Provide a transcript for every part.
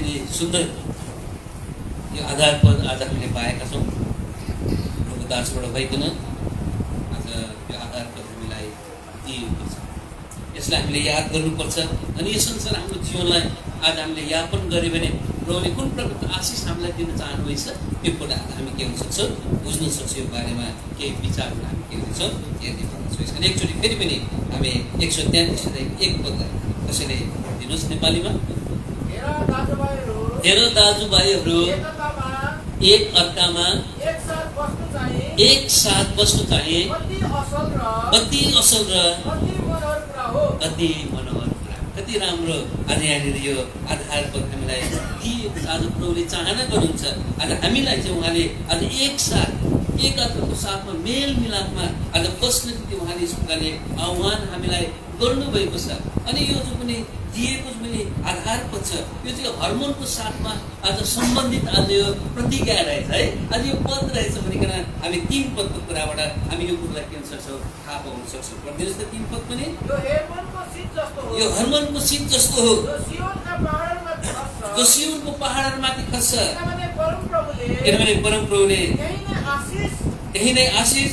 अति नै सुन्दर यो आधार पद आज हामीले पाएका छौँ। प्रभु दासबाट भइकन आज यो आधार पद हामीलाई दिएको छ। यसलाई हामीले याद गर्नुपर्छ अनि यो संसार हाम्रो जीवनलाई आज हामीले यापन गऱ्यो भने प्रभुले कुन प्रकारको आशिष हामीलाई दिन चाहनुहुन्छ यो कुरा हामी के हुन सक्छौँ बुझ्न सक्छौँ। यो बारेमा केही विचारहरू हामी के हुन्छौँ हेर्ने गर्छौँ। यसकारण एकचोटि फेरि पनि हामी 133 पद कसैले दिनुहोस् नेपालीमा। हेर दाजुभाइहरू एक अर्कामा एक साथ बस्नु चाहिँ कति असल र कति मनोहर कुरा, कति राम्रो। आज यहाँनिर यो आधार पद हामीलाई दिएको आज प्रभुले चाहना गर्नुहुन्छ। आज हामीलाई चाहिँ उहाँले आज एक साथ एक अर्काको साथमा मेल मिलापमा आज बस्न निम्ति उहाँले यस प्रकारले आह्वान हामीलाई गर्नुभएको छ। अनि यो जो पनि दिएको पनि आधार पद छ यो चाहिँ हर्मोनको साथमा आज सम्बन्धित आज यो प्रतिज्ञा रहेछ है। आज यो पद रहेछ भनिकन हामी 3 पदको कुराबाट हामी यो कुरालाई के सक्छौँ थाहा पाउन सक्छौँ। पढिदिनुहोस् त 3 पद पनि। यो हर्मोनको शीत जस्तो हो जो सियोनको पहाडहरूमाथि खस्छ किनभने परम प्रभुले यही नै आशिष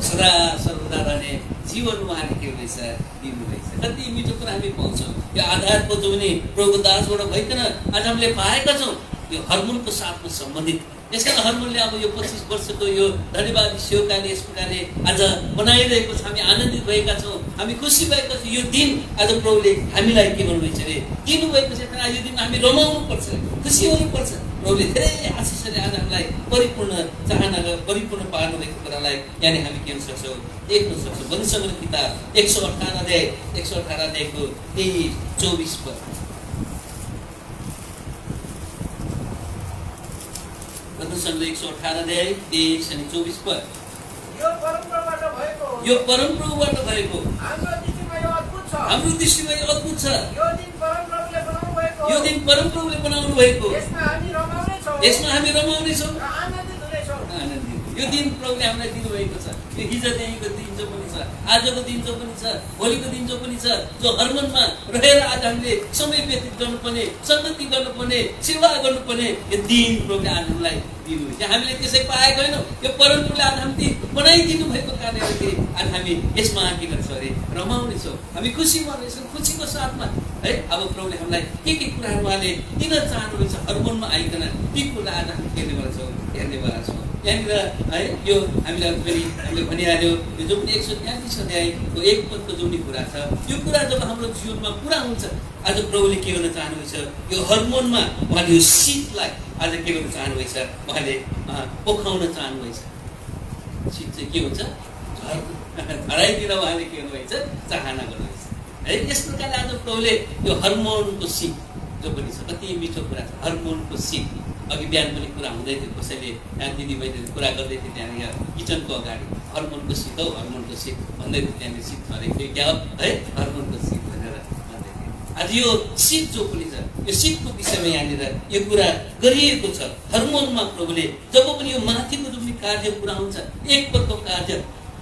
सदा सर्वदा रहने जीवन उहाँले के हुँदैछ दिनुहुँदैछ। कति मिठो कुरा हामी पाउँछौँ यो आधार पद जो पनि प्रभुको दासबाट भइकन आज हामीले पाएका छौँ यो हर्मोनको साथमा सम्बन्धित। यसकारण हर्मोनले अब यो 25 वर्षको यो धन्यवादी सेवकाले यस प्रकारले आज बनाइरहेको छ। हामी आनन्दित भएका छौँ, हामी खुसी भएका छौँ। यो दिन आज प्रभुले हामीलाई के गर्नुभएछ अरे दिनुभएको छ। आज यो दिन हामी रमाउनु पर्छ, खुसी हुनुपर्छ। प्रभुले धेरै आशिषले आज हामीलाई परिपूर्ण चाहना परिपूर्ण पार्नुभएको कुरालाई यहाँनिर हामी के हुन सक्छौँ देख्न सक्छौँ। वंशको किताब 118 अध्यायको 23-24 पद। वंशको 118 अध्याय 23 अनि 24 पद। यो परमप्रभुबाट भएको हाम्रो दृष्टिमा यो अद्भुत छ। यो दिन परमप्रभुले बनाउनु भएको यसमा हामी रमाउनेछौँ आनन्दित। यो दिन प्रभुले हामीलाई दिनुभएको छ। यो हिजोदेखिको दिन जो पनि छ, आजको दिन जो पनि छ, भोलिको दिन जो पनि छ, जो हर्मोनमा रहेर आज हामीले समय व्यतीत गर्नुपर्ने, सङ्गति गर्नुपर्ने, सेवा गर्नुपर्ने यो दिन प्रभुले आज हामीलाई दिनुहुन्छ। हामीले त्यसै पाएको होइनौँ, यो परमप्रभुले आज हामीले बनाइदिनु भएको कारणले आज हामी यसमा के गर्छौँ अरे रमाउनेछौँ, हामी खुसी मनाउनेछौँ। खुसीको साथमा है अब प्रभुले हामीलाई के कुराहरू उहाँले दिन चाहनुहुन्छ हर्मोनमा आइकन ती कुरा आज हामी हेर्नेवाला छौँ। यहाँनिर है यो हामीलाई फेरि हामीले भनिहाल्यो यो जो पनि 133 अध्यायको 1 पदको जो पनि कुरा छ यो कुरा जब हाम्रो जीवनमा पुरा हुन्छ आज प्रभुले के गर्न चाहनुहुन्छ यो हर्मोनमा उहाँले यो शीतलाई आज के गर्न चाहनुहुन्छ उहाँले पोखाउन चाहनुहुन्छ। शीत चाहिँ के हुन्छ धराइतिर उहाँले के गर्नुभएछ चाहना गर्नुहुन्छ है। यस प्रकारले आज प्रभुले यो हर्मोनको शीत जो पनि छ कति मिठो कुरा छ। हर्मोनको शीत अघि बिहान पनि कुरा हुँदै थियो, कसैले यहाँ दिदीबहिनीले कुरा गर्दै थियो त्यहाँनिर किचनको अगाडि हर्मोनको शीत हो हर्मोनको शीत भन्दै थियो। त्यहाँनिर शीत छरेको थियो क्या है हर्मोनको शीत भनेर भन्दै थियो। आज यो शीत जो पनि छ यो शीतको विषयमा यहाँनिर यो कुरा गरिएको छ। हर्मोनमा प्रभुले जब पनि यो माथिको जो पनि कार्य पुरा हुन्छ एक पदको कार्य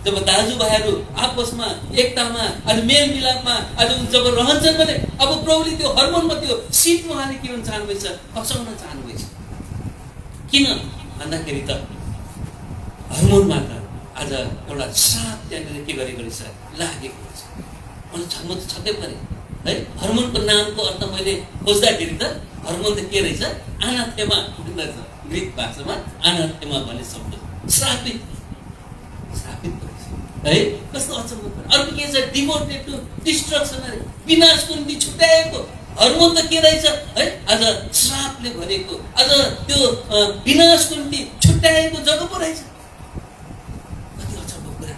जब दाजुभाइहरू आपसमा एकतामा आज मेल मिलापमा आज जब रहन्छन् भने अब प्रभुले त्यो हर्मोनमा त्यो शीत उहाँले के गर्न चाहनुभएछ फसाउन चाहनुभएछ। किन भन्दाखेरि त हर्मोनमा त आज एउटा साथ त्यहाँनिर के गरेको रहेछ लागेको रहेछ। मैले म त छक्कै परेँ है। हर्मोनको नामको अर्थ मैले खोज्दाखेरि त हर्मोन त के रहेछ अनाथेमा भन्दछ, ग्रिक भाषामा अनाथेमा भन्ने शब्द श्रापित है। कस्तो अचम्म। अर्को के छ डिभोटेड टु डिस्ट्रक्सन अरे विनाशको निम्ति छुट्याएको। हर्मोन त के रहेछ है आज श्रापले भरेको आज त्यो विनाशको निम्ति छुट्याएको जग्गा पो रहेछ। कति अचम्म कुरा।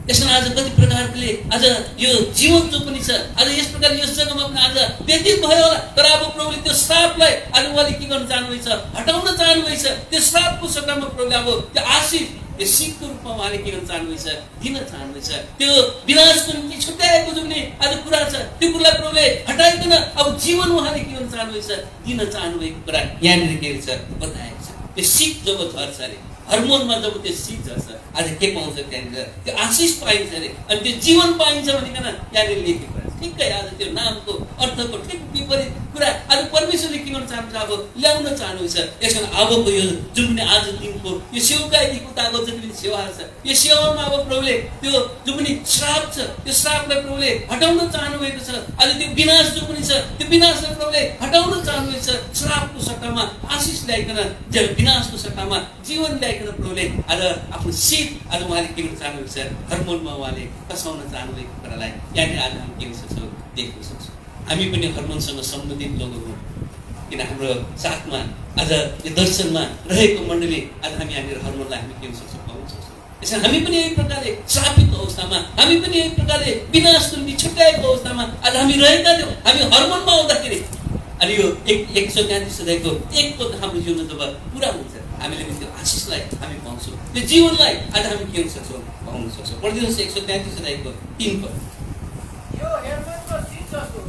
यसमा आज कति प्रकारले आज यो जीवन जो पनि छ आज यस प्रकार यस जग्गामा पनि आज व्यतीत भयो होला। तर अब प्रभुले त्यो श्रापलाई आज उहाँले के गर्न चाहनुभएछ हटाउन चाहनुभएछ। त्यो श्रापको सट्टामा प्रभुले अब त्यो आशिष यो शीतको रूपमा उहाँले के गर्न चाहनुभएछ दिन चाहनुभएछ। त्यो विनाशको निम्ति छुट्याएको जो पनि आज कुरा छ त्यो कुरालाई प्रभुले हटाइकन अब जीवन उहाँले के गर्न चाहनुभएछ दिन चाहनुभएको कुरा यहाँनिर के छ बताएको छ। त्यो शीत जब झर्छ अरे हर्मोनमा जब त्यो शीत झर्छ आज के पाउँछ त्यहाँनिर त्यो आशिष पाइन्छ अरे अनि त्यो जीवन पाइन्छ भनिकन यहाँनिर लेखेको छ। ठिक्कै आज त्यो नामको अर्थको ठिक विपरीत कुरा आज परमेश्वरले के गर्न चाहनुहुन्छ, अब ल्याउन चाहनुहुन्छ। यसमा अबको यो जुन पनि आज दिनको यो सेवकाईको तागत जति पनि सेवाहरू छ, यो सेवामा अब प्रभुले त्यो जुन पनि श्राप छ त्यो श्रापलाई प्रभुले हटाउन चाहनुभएको छ। आज त्यो विनाश जो पनि छ त्यो विनाशलाई प्रभुले हटाउन चाहनुभएको छ। श्रापको सट्टामा आशिष ल्याइकन, विनाशको सट्टामा जीवन ल्याइकन प्रभुले आज आफ्नो शीत आज उहाँले के गर्न चाहनुभएको छ, हर्मोनमा उहाँले कसाउन चाहनुभएको कुरालाई यहाँनिर आज हामी के सक्छौँ, देख्न सक्छौँ। हामी पनि हर्मोनसँग सम्बन्धित लोकहरू हौँ, किन हाम्रो साथमा आज यो दर्शनमा रहेको मण्डली आज हामी यहाँनिर हर्मोनलाई हामी के सक्छौँ, पाउन सक्छौँ। यसमा हामी पनि यही प्रकारले श्रापित अवस्थामा, हामी पनि यही प्रकारले विनाशको निम्ति छुट्याएको अवस्थामा आज हामी रहेका थियौँ। हामी हर्मोनमा आउँदाखेरि अनि यो 133 अध्यायको 1 पद हाम्रो जीवनमा जब पुरा हुन्छ, हामीले त्यो आशिषलाई हामी पाउँछौँ, त्यो जीवनलाई आज हामी के गर्न सक्छौँ, पाउन सक्छौँ। पढिदिनुहोस् 133 अध्यायको 3 पद।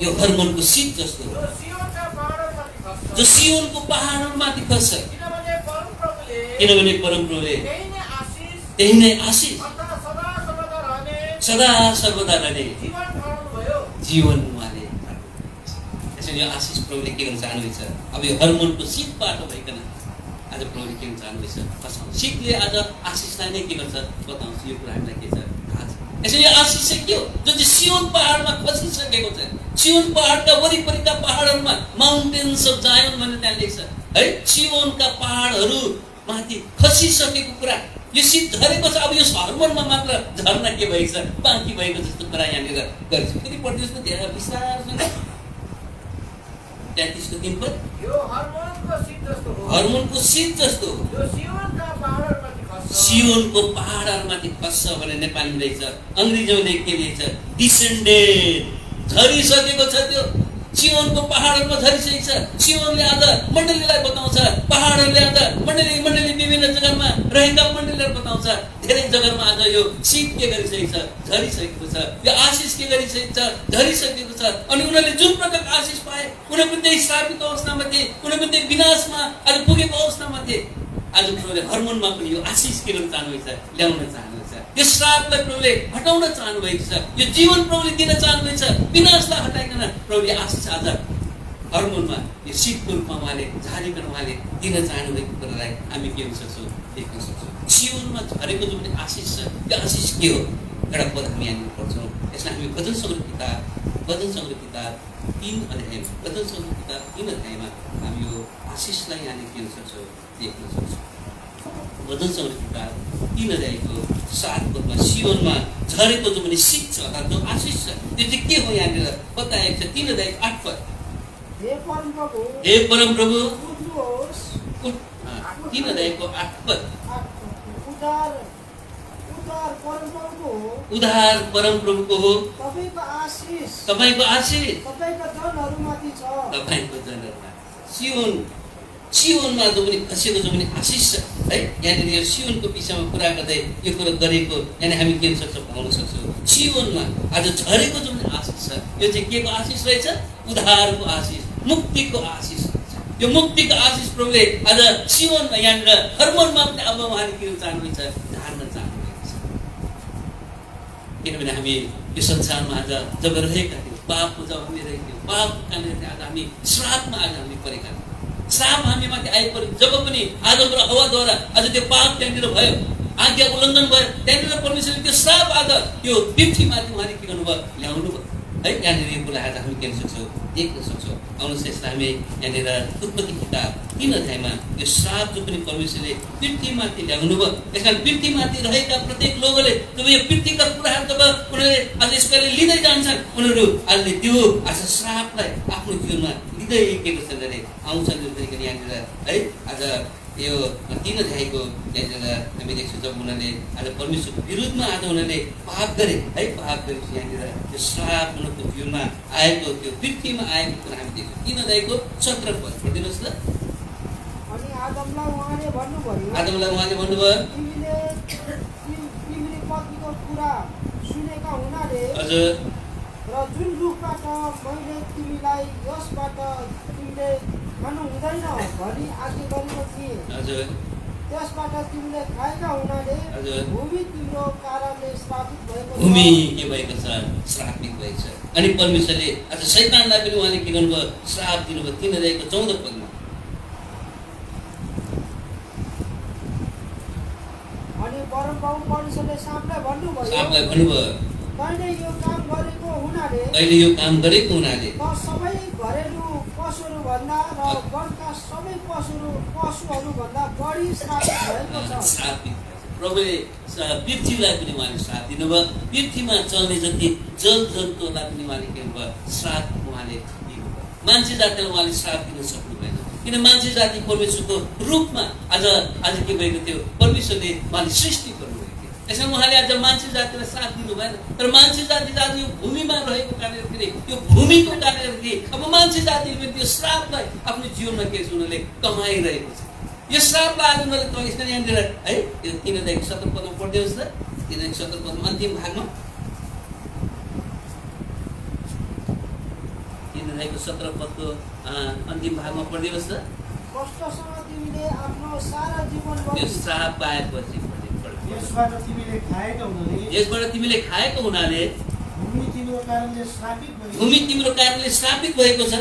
यो हर्मोनको शीत जस्तो जो सियोनको पहाडहरूमाथि खस्छ, किनभने परमप्रभुले त्यही नै आशिष सदा सर्वदा रहने जीवन उहाँले। यसैले यो आशिष प्रभुले के गर्न चाहनुहुन्छ, अब यो हर्मोनको शीतबाट भइकन आज प्रभुले के गर्न चाहनुहुन्छ, फसाउनु। शीतले आज आशिषलाई नै के गर्छ, बताउँछ। यो कुरा हामीलाई के छ, थाहा छ। यसैले यो आशिष चाहिँ के हो, जो चाहिँ सियोन पहाडमा खसिसकेको छ। सियोन पहाडका वरिपरिका पहाडहरूमा माउन्टेन्स अफ जायोन भनेर त्यहाँ लेख्छ है, सियोनका पहाडहरू माथि खसिसकेको कुरा। यो शीत झरेको छ, अब यो हर्मोनमा मात्र झर्न के भएको छ, बाँकी भएको जस्तो कुरा यहाँनिर गर्छ। फेरि पढिदिनुहोस् न धेरै विस्तारसँग 33 को 3 पद। यो हर्मोनको शीत जस्तो हो, सियोनको पहाडहरूमाथि खस्छ भने नेपालीमा लेख्छ, अङ्ग्रेजीमा के लेख्छ, डिसेन्डेड, झरिसकेको छ। त्यो सियोनको पहाडहरूमा झरिसकेको छ। सियोनले आज मण्डलीलाई बताउँछ, पहाडहरूले आज मण्डली विभिन्न जग्गामा रहेका मण्डलीलाई बताउँछ, धेरै जग्गामा आज यो शीत के गरिसकेको छ, झरिसकेको छ। यो आशिष के गरिसकेको छ, झरिसकेको छ। अनि उनीहरूले जुन प्रकारको आशिष पाए, उनीहरू पनि त्यही श्रापित अवस्थामा थिए, उनीहरू पनि त्यही विनाशमा आज पुगेको अवस्थामा थिए। आज प्रभुले हर्मोनमा पनि यो आशिष के गर्न चाहनुभएको छ, ल्याउन चाहनुहुन्छ। यो श्रापलाई प्रभुले हटाउन चाहनुभएको छ। यो जीवन प्रभुले दिन चाहनुभएको छ, विनाशलाई हटाइकन प्रभुले आशिष आज हर्मोनमा यो शीतको रूपमा उहाँले झारिकन उहाँले दिन चाहनुभएको कुरालाई हामी के गर्न सक्छौँ, देख्न सक्छौँ। जीवनमा झरेको जुन पनि आशिष छ, त्यो आशिष के हो, एउटा पद हामी यहाँनिर पढ्छौँ। यसलाई हामी भजन सङ्ग्रह किताब 3 अध्यायमा हामी यो आशिषलाई यहाँनिर के गर्न सक्छौँ, देख्न सक्छौँ। भजन सङ्ग्रह किताब 3 अध्यायको 7 पदमा सियोनमा झरेको जो पनि शीत छ अर्थात् जो आशिष छ, त्यो चाहिँ के हो यहाँनिर बताएको छ। 3 अध्यायको 8 पद। हे परमप्रभु 3 अध्यायको 8 पद। उद्धार परमप्रभुको हो, तपाईको आशिष तपाईँको जनहरूमाथि। सियोनमा जो पनि खसेको जो पनि आशिष छ है, यहाँनिर यो सियोनको विषयमा कुरा गर्दै यो कुरो गरेको यानि हामी के सक्छौँ, पाउन सक्छौँ। सियोनमा आज झरेको जो पनि आशिष छ, यो चाहिँ के को आशिष रहेछ, उद्धारको आशिष, मुक्तिको आशिष। यो मुक्तिको आशिष प्रभुले आज सियोनमा यहाँनिर हर्मोनमा पनि अब उहाँले के चाहनुहुन्छ, धार्न चाहनुहुन्छ। किनभने हामी यो संसारमा आज जब रहेका थियौँ, पापको जब हामी रहेका थियौँ, पापको कारणले आज हामी श्रापमा आज हामी परेका थियौँ। श्राप हामीमाथि आइपऱ्यो जब पनि आदम र हव्वाद्वारा आज त्यो पाप त्यहाँनिर भयो, आज्ञा उल्लङ्घन भयो। त्यहाँनिर परमेश्वरले त्यो श्राप आज यो पृथ्वीमाथि उहाँले के गर्नुभयो, ल्याउनु भयो है। यहाँनिर यो कुरा आज हामी के गर्न सक्छौँ, देख्न सक्छौँ। आउनुहोस् यसलाई हामी यहाँनिर उत्पत्ति किताब 3 अध्यायमा यो श्राप जो पनि परमेश्वरले पृथ्वीमाथि ल्याउनु भयो, यस कारण पृथ्वीमाथि रहेका प्रत्येक लोगले जब यो पृथ्वीका कुराहरू जब उनीहरूले आज यसपालि लिँदै जान्छन्, उनीहरू आजले त्यो आज श्रापलाई आफ्नो जीवनमा लिँदै के गर्छन् भने आउँछन्। यहाँनिर है आज यो 3 अध्यायको यहाँनिर हामी देख्छौँ जब उनीहरूले आज परमेश्वरको विरुद्धमा आज उनीहरूले पाप गरे है, पाप गरेपछि यहाँनिर त्यो श्राप उनीहरूको जीवनमा आएको, त्यो पृथ्वीमा आएको कुरा हामी देख्छौँ। 3 अध्यायको 17 पद पढिदिनुहोस् न। आदमलाई उहाँले भन्नुभयो, तिमीले पत्नीको कुरा सुनेका हुनाले हजुर र जुन रुखबाट मैले तिमीलाई यसबाट तिमीले खानु हुँदैन भनी आज्ञा गरेको थिएँ, त्यसबाट तिमीले खाएका हुनाले हजुर। भूमि तिम्रो कारणले श्रापित भएको छ। भूमि के भएको छ? श्रापित भएको छ। अनि परमेश्वरले आज शैतानलाई पनि उहाँले के गर्नुभयो? श्राप दिनुभयो। 3:14 पदमा। अनि परमप्रभु परमेश्वरले साँपलाई भन्नुभयो, साँपलाई भन्नुभयो, तैँले यो काम गरेको हुनाले तैँले यो काम गरेको हुनाले त सबै घरेलु पशुहरूभन्दा र वनका सबै पशुहरूभन्दा बढी श्रापित भएको छ। श्रापित प्रभुले पृथ्वीलाई पनि उहाँले श्राप दिनुभयो। पृथ्वीमा चल्ने जति जल जन्तुहरूलाई पनि उहाँले के गर्नुभयो? श्राप उहाँले दिनुभयो। मान्छे जातिलाई उहाँले श्राप दिन सक्नु भएन, किन मान्छे जाति परमेश्वरको रूपमा आज के भएको थियो? परमेश्वरले उहाँले सृष्टि गर्नुभएको थियो। यसमा उहाँले आज मान्छे जातिलाई श्राप दिनु भएन। तर मान्छे जाति आज यो भूमिमा रहेको कारणले गर्दाखेरि, यो भूमिको कारणले गर्दाखेरि अब मान्छे जातिले पनि त्यो श्रापलाई आफ्नो जीवनमा के छ? उनीहरूले कमाइरहेको छ। यो श्रापलाई आज उनीहरूले यसरी यहाँनिर है यो 3:17 पदमा पढिदिनुहोस् त। 3:17 पदमा अन्तिम भागमा 3:17 पदको अन्तिम भागमा पढिदिनुहोस् त। कष्टसँग तिमीले आफ्नो सारा जीवन यो श्राप पाएपछि यसबाट तिमीले खाएका हुनाले यसबाट तिमीले खाएको हुनाले भूमि तिम्रो कारणले श्रापित भएको छ। भूमि तिम्रो कारणले श्रापित भएको छ।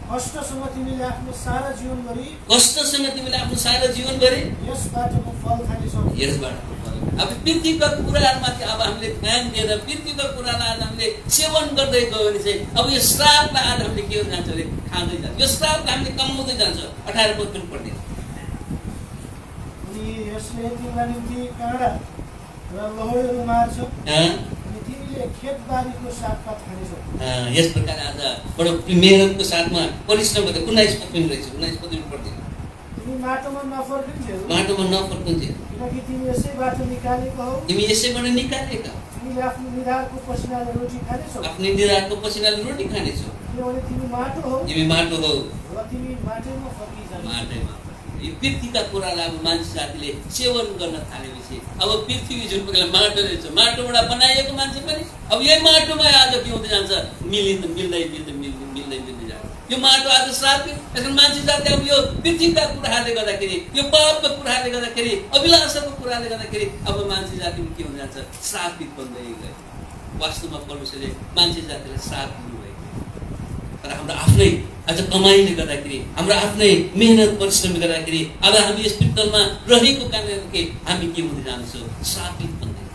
कष्टसँग तिमीले आफ्नो सारा जीवन गरी कष्टसँग तिमीले आफ्नो सारा जीवन गरे यसबाटको फल खानेछौ। यसबाटको फल। अब पृथ्वीका कुराहरूमाथि अब हामीले ध्यान दिएर पृथ्वीका कुरालाई आज हामीले सेवन गर्दै गयो भने चाहिँ अब यो श्रापलाई आज हामीले के जान्छ अरे? खाँदै जान्छ। यो श्रापलाई हामीले कमाउँदै जान्छ। 18 पद पनि पढ्दिन्छ। अनि यसले तिमीलाई निम्ति काँडा र लहरहरू मार्छ। अनि तिमीले खेतबारीको सागपात खानेछौ। यस प्रकार आज बडो मेहनतको साथमा परिश्रम गर्दै 19 पद पनि रहेछ। 19 पद पनि पढ्दिन्छ। तिमी माटोमा नफर्किन्छौ, माटोमा नफर्किन्छौ, किनकि तिमी यसैबाट निकालेको हौ। तिमी यसैबाट निकालेका। तिमीले आफ्नो निधारको पसिनाले रोटी खानेछौ। आफ्नो निधारको पसिनाले रोटी खानेछौ, किनभने तिमी माटो हौ। तिमी माटो हौ र तिमी माटोमा फर्किन्छौ। माटोमा। यो पृथ्वीका कुरालाई अब मान्छे जातिले सेवन गर्न थालेपछि अब पृथ्वी जुन प्रकारले माटो रहेछ, माटोबाट बनाइएको मान्छे पनि अब यही माटोमा आज के हुँदै जान्छ? मिल्दै जान्छ। यो माटो आज श्रापित। यसमा मान्छे जाति अब यो पृथ्वीका कुराहरूले गर्दाखेरि, यो पापका कुराहरूले गर्दाखेरि, अभिलाषाको कुराले गर्दाखेरि अब मान्छे जातिमा के हुँदै जान्छ? श्रापित बन्दै गयो। वास्तवमा परमेश्वरले मान्छे जातिलाई श्राप दिनुभएको, तर हाम्रो आफ्नै आज कमाइले गर्दाखेरि, हाम्रो आफ्नै मेहनत परिश्रम गर्दाखेरि अब हामी यस पृथ्वीमा रहेको कारणले हामी के हुँदै जान्छौँ? श्रापित बन्दै।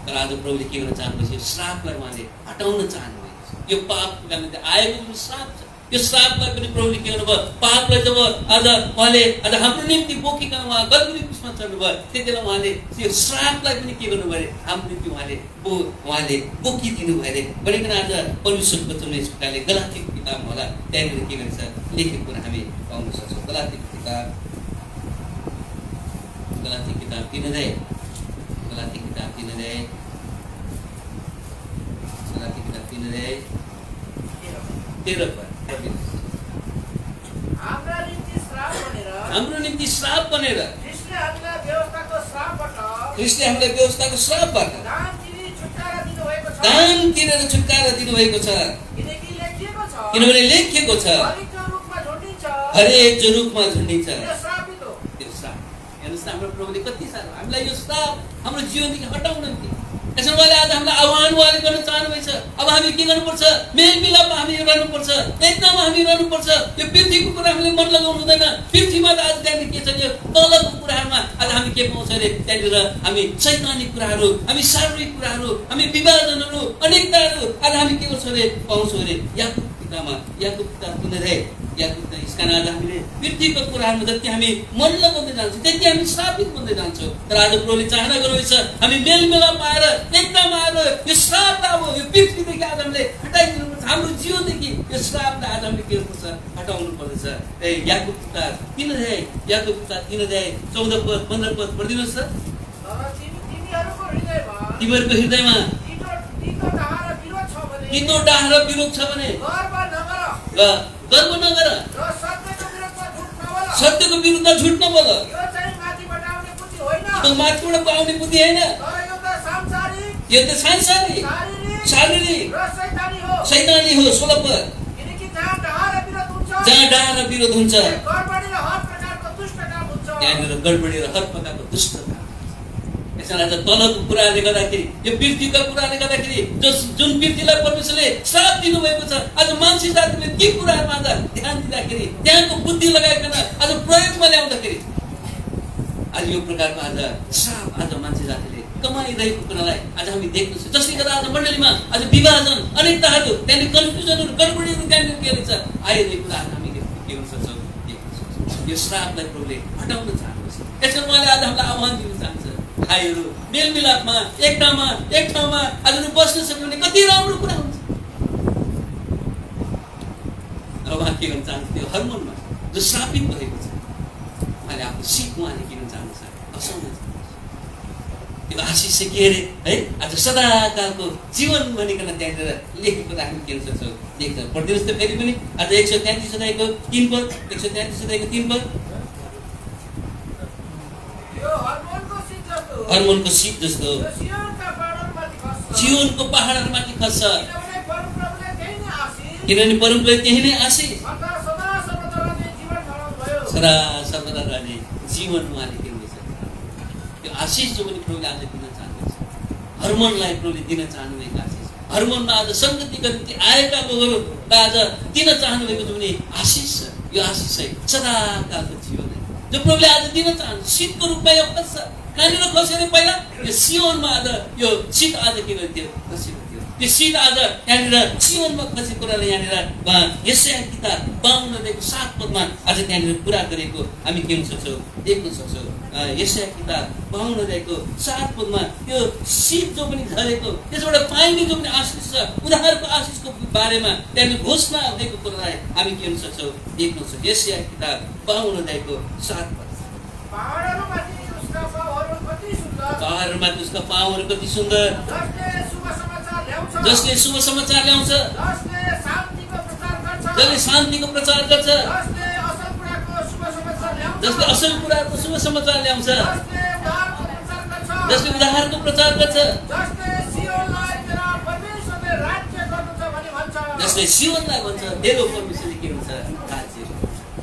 तर आज प्रभुले के गर्न चाहनुहुन्छ? श्रापलाई उहाँले हटाउन चाहनुभएको छ। यो पापको कारणले आएको जुन श्राप छ, यो श्रापलाई पनि प्रभुले के गर्नुभयो? पापलाई जब आज उहाँले आज हाम्रो निम्ति बोकिकन उहाँ गलगुली क्रुसमा चढ्नुभयो, त्यतिबेला उहाँले त्यो श्रापलाई पनि के गर्नुभयो अरे? हाम्रो निम्ति उहाँले बोकिदिनु भयो अरे भनिकन आज परमेश्वरको वचन यस प्रकारले गलातीको किताबमा होला त्यहाँनिर के गर्छ लेखेको कुरा हामी पाउन सक्छौँ। गलातीको किताब 3 अध्याय हाम्रो निम्ति श्राप बनेर ख्रिस्टले हामीलाई व्यवस्थाको श्रापबाट दान तिरेर छुटकारा दिनुभएको छ। किनभने लेखिएको छ, हरेक जो रूपमा झुन्डिन्छ त्यो श्राप। हेर्नुहोस् हाम्रो प्रभुले कति साह्रो हामीलाई यो श्राप हाम्रो जीवनदेखि हटाउन निम्ति यसमा उहाँले आज हामीलाई आह्वान उहाँले गर्न चाहनुभएछ। अब हामी के गर्नुपर्छ? मेलमिलापमा हामी रहनुपर्छ, एकतामा हामी रहनुपर्छ। यो पृथ्वीको कुरा हामीले मन लगाउनु हुँदैन। पृथ्वीमा त आज त्यहाँनिर के छ? यो तलको कुराहरूमा आज हामी के पाउँछ अरे? त्यहाँनिर हामी शैतानिक कुराहरू, हामी शारीरिक कुराहरू, हामी विभाजनहरू, अनेकताहरू आज हामी के गर्छौँ अरे? पाउँछौँ अरे। याकुब किताबमा 3 अध्याय यसका आज हामीले पृथ्वीको कुराहरूमा जति हामी मन लगाउँदै जान्छौँ त्यति हामी श्रापित बन्दै जान्छौँ। तर आज प्रभुले चाहना गर्नुहुन्छ हामी मेलमिलाप आएर एकतामा आएर यो श्रापलाई अब यो पृथ्वीदेखि आज हामीले हटाइदिनुपर्छ। हाम्रो जीवनदेखि यो श्रापलाई आज हामीले के गर्नुपर्छ? हटाउनु पर्दछ। याकुब किताब 3 अध्याय 14 पद 15 पद पढिदिनुहोस् त। तिमीहरूको हृदयमा तितो डाह र विरोध छ भने गर्व नगर, सत्यको विरुद्ध झुट नबोल। यो माथिबाट पाउने बुद्धि होइन, यो त सांसारिक शारीरिक शैतानी हो। 16 पद जहाँ डाह र विरोध हुन्छ त्यहाँनिर गडबडी र हर प्रकारको दुष्टता। यसैले आज तलको कुराले गर्दाखेरि, यो पृथ्वीका कुराले गर्दाखेरि जुन पृथ्वीलाई परमेश्वरले श्राप दिनुभएको छ, आज मान्छे जातिले ती कुराहरूमा आज ध्यान दिँदाखेरि, त्यहाँको बुद्धि लगाइकन आज प्रयोगमा ल्याउँदाखेरि आज यो प्रकारको आज श्राप आज मान्छे जातिले कमाइरहेको कुरालाई आज हामी देख्छौँ। जसले गर्दा आज मण्डलीमा आज विभाजन, अनेकताहरू, त्यहाँनिर कन्फ्युजनहरू, गडबडीहरू त्यहाँनिर के रहेछ आइरहेको कुरा आज हामी के हुन सक्छौँ, देख्न सक्छौँ। यो श्रापलाई प्रभुले हटाउन चाहनुहुन्छ। त्यसैले उहाँले आज हामीलाई आह्वान दिन चाहन्छ, भाइहरू मेलमिलापमा, एकतामा, एक ठाउँमा आज बस्न सक्यो भने कति राम्रो कुरा हुन्छ। र उहाँ के गर्न चाहन्छ, त्यो हर्मोनमा जो श्रापित भएको छ उहाँले आफ्नो सिप उहाँले किन चाहन्छ, हँसाउन चाहन्छ। त्यो आशिष चाहिँ के अरे है, आज सदाकालको जीवन भनिकन त्यहाँनिर लेखेको हामी के सक्छौँ, देख्छ। पढिदिनुहोस् त फेरि पनि आज 133 अध्यायको 3 पद, 133 अध्यायको 3 पद। हर्मोनको शीत जस्तो जीवनको पहाडहरूमाथि खस्छ, किनभने परमप्रभुले त्यही नै आशिष सदा सर्वदा रहने जीवन उहाँले दिनुहुन्छ। त्यो आशिष जो पनि प्रभुले आज दिन चाहनुहुन्छ, हर्मोनलाई प्रभुले दिन चाहनुभएको आशिष, हर्मोनमा आज सङ्गतिको निम्ति आएका लोकहरूलाई आज दिन चाहनुभएको जो पनि आशिष छ, यो आशिष चाहिँ सदाकालको जीवन हो जो प्रभुले आज दिन चाहनुहुन्छ। शीतको रूपमा यो खस्छ, कहाँनिर खस्यो अरे पहिला यो सियोनमा आज यो शीत आज के गर्थ्यो, खसेको थियो। त्यो शीत आज यहाँनिर सियोनमा खसेको कुराले यहाँनिर यशाया किताब 52:7 पदमा आज त्यहाँनिर पुरा गरेको हामी के हुन सक्छौँ, देख्न सक्छौँ। यशाया किताब 52:7 पदमा यो शीत जो पनि झरेको, त्यसबाट पाइने जो पनि आशिष छ, उधारको आशिषको बारेमा त्यहाँनिर घोषणा दिएको कुरालाई हामी के हुन सक्छौँ, देख्न सक्छौँ। यशाया किताब 52:7 पद। पहाडहरूमा उसका पाउँहरू कति सुन्दर, जसले शुभ समाचार ल्याउँछ, जसले शान्तिको प्रचार गर्छ, जसले असल कुराको शुभ समाचार ल्याउँछ, जसले उद्धारको प्रचार गर्छ, जसले सियोनलाई भन्छ तेरो परमेश्वरले के हुन्छ, राज्य।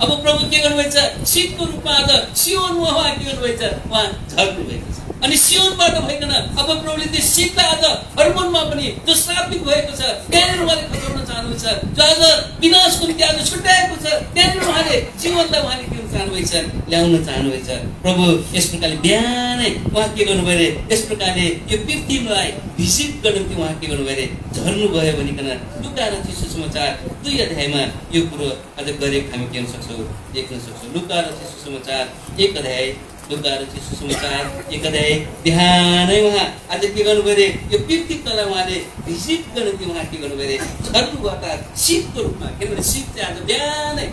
अब प्रभु के गर्नुभएको छ, शीतको रूपमा आज सियोन उहाँ के गर्नुभएको छ, उहाँ झर्नु भएको छ। अनि सियोनबाट भइकन अब प्रभुले त्यो शीतलाई आज हर्मोनमा पनि जो श्रापित भएको छ त्यहाँनिर उहाँले खसाउन चाहनुहुन्छ, जो आज विनाशको निम्ति आज छुट्याएको छ त्यहाँनिर उहाँले जीवनलाई उहाँले के चाहनुभएको छ, ल्याउन चाहनुभएको छ। प्रभु यस प्रकारले बिहानै उहाँ के गर्नुभयो अरे, यस प्रकारले यो पृथ्वीलाई भिजिट गर्न निम्ति उहाँ के गर्नुभयो अरे, झर्नुभयो भनिकन लुका र सुसमाचार 2 अध्यायमा यो कुरो आज गरेको हामी के गर्न सक्छौँ, देख्न सक्छौँ। लुका र सुसमाचार 1 अध्याय, लुका र सुसमाचार 1 अध्याय। बिहानै उहाँ आज के गर्नुभयो अरे, यो पृथ्वी तलाई उहाँले भिजिट गर्न निम्ति उहाँ के गर्नुभयो अरे, झर्नुभयो शीतको रूपमा। किनभने शीत चाहिँ आज बिहानै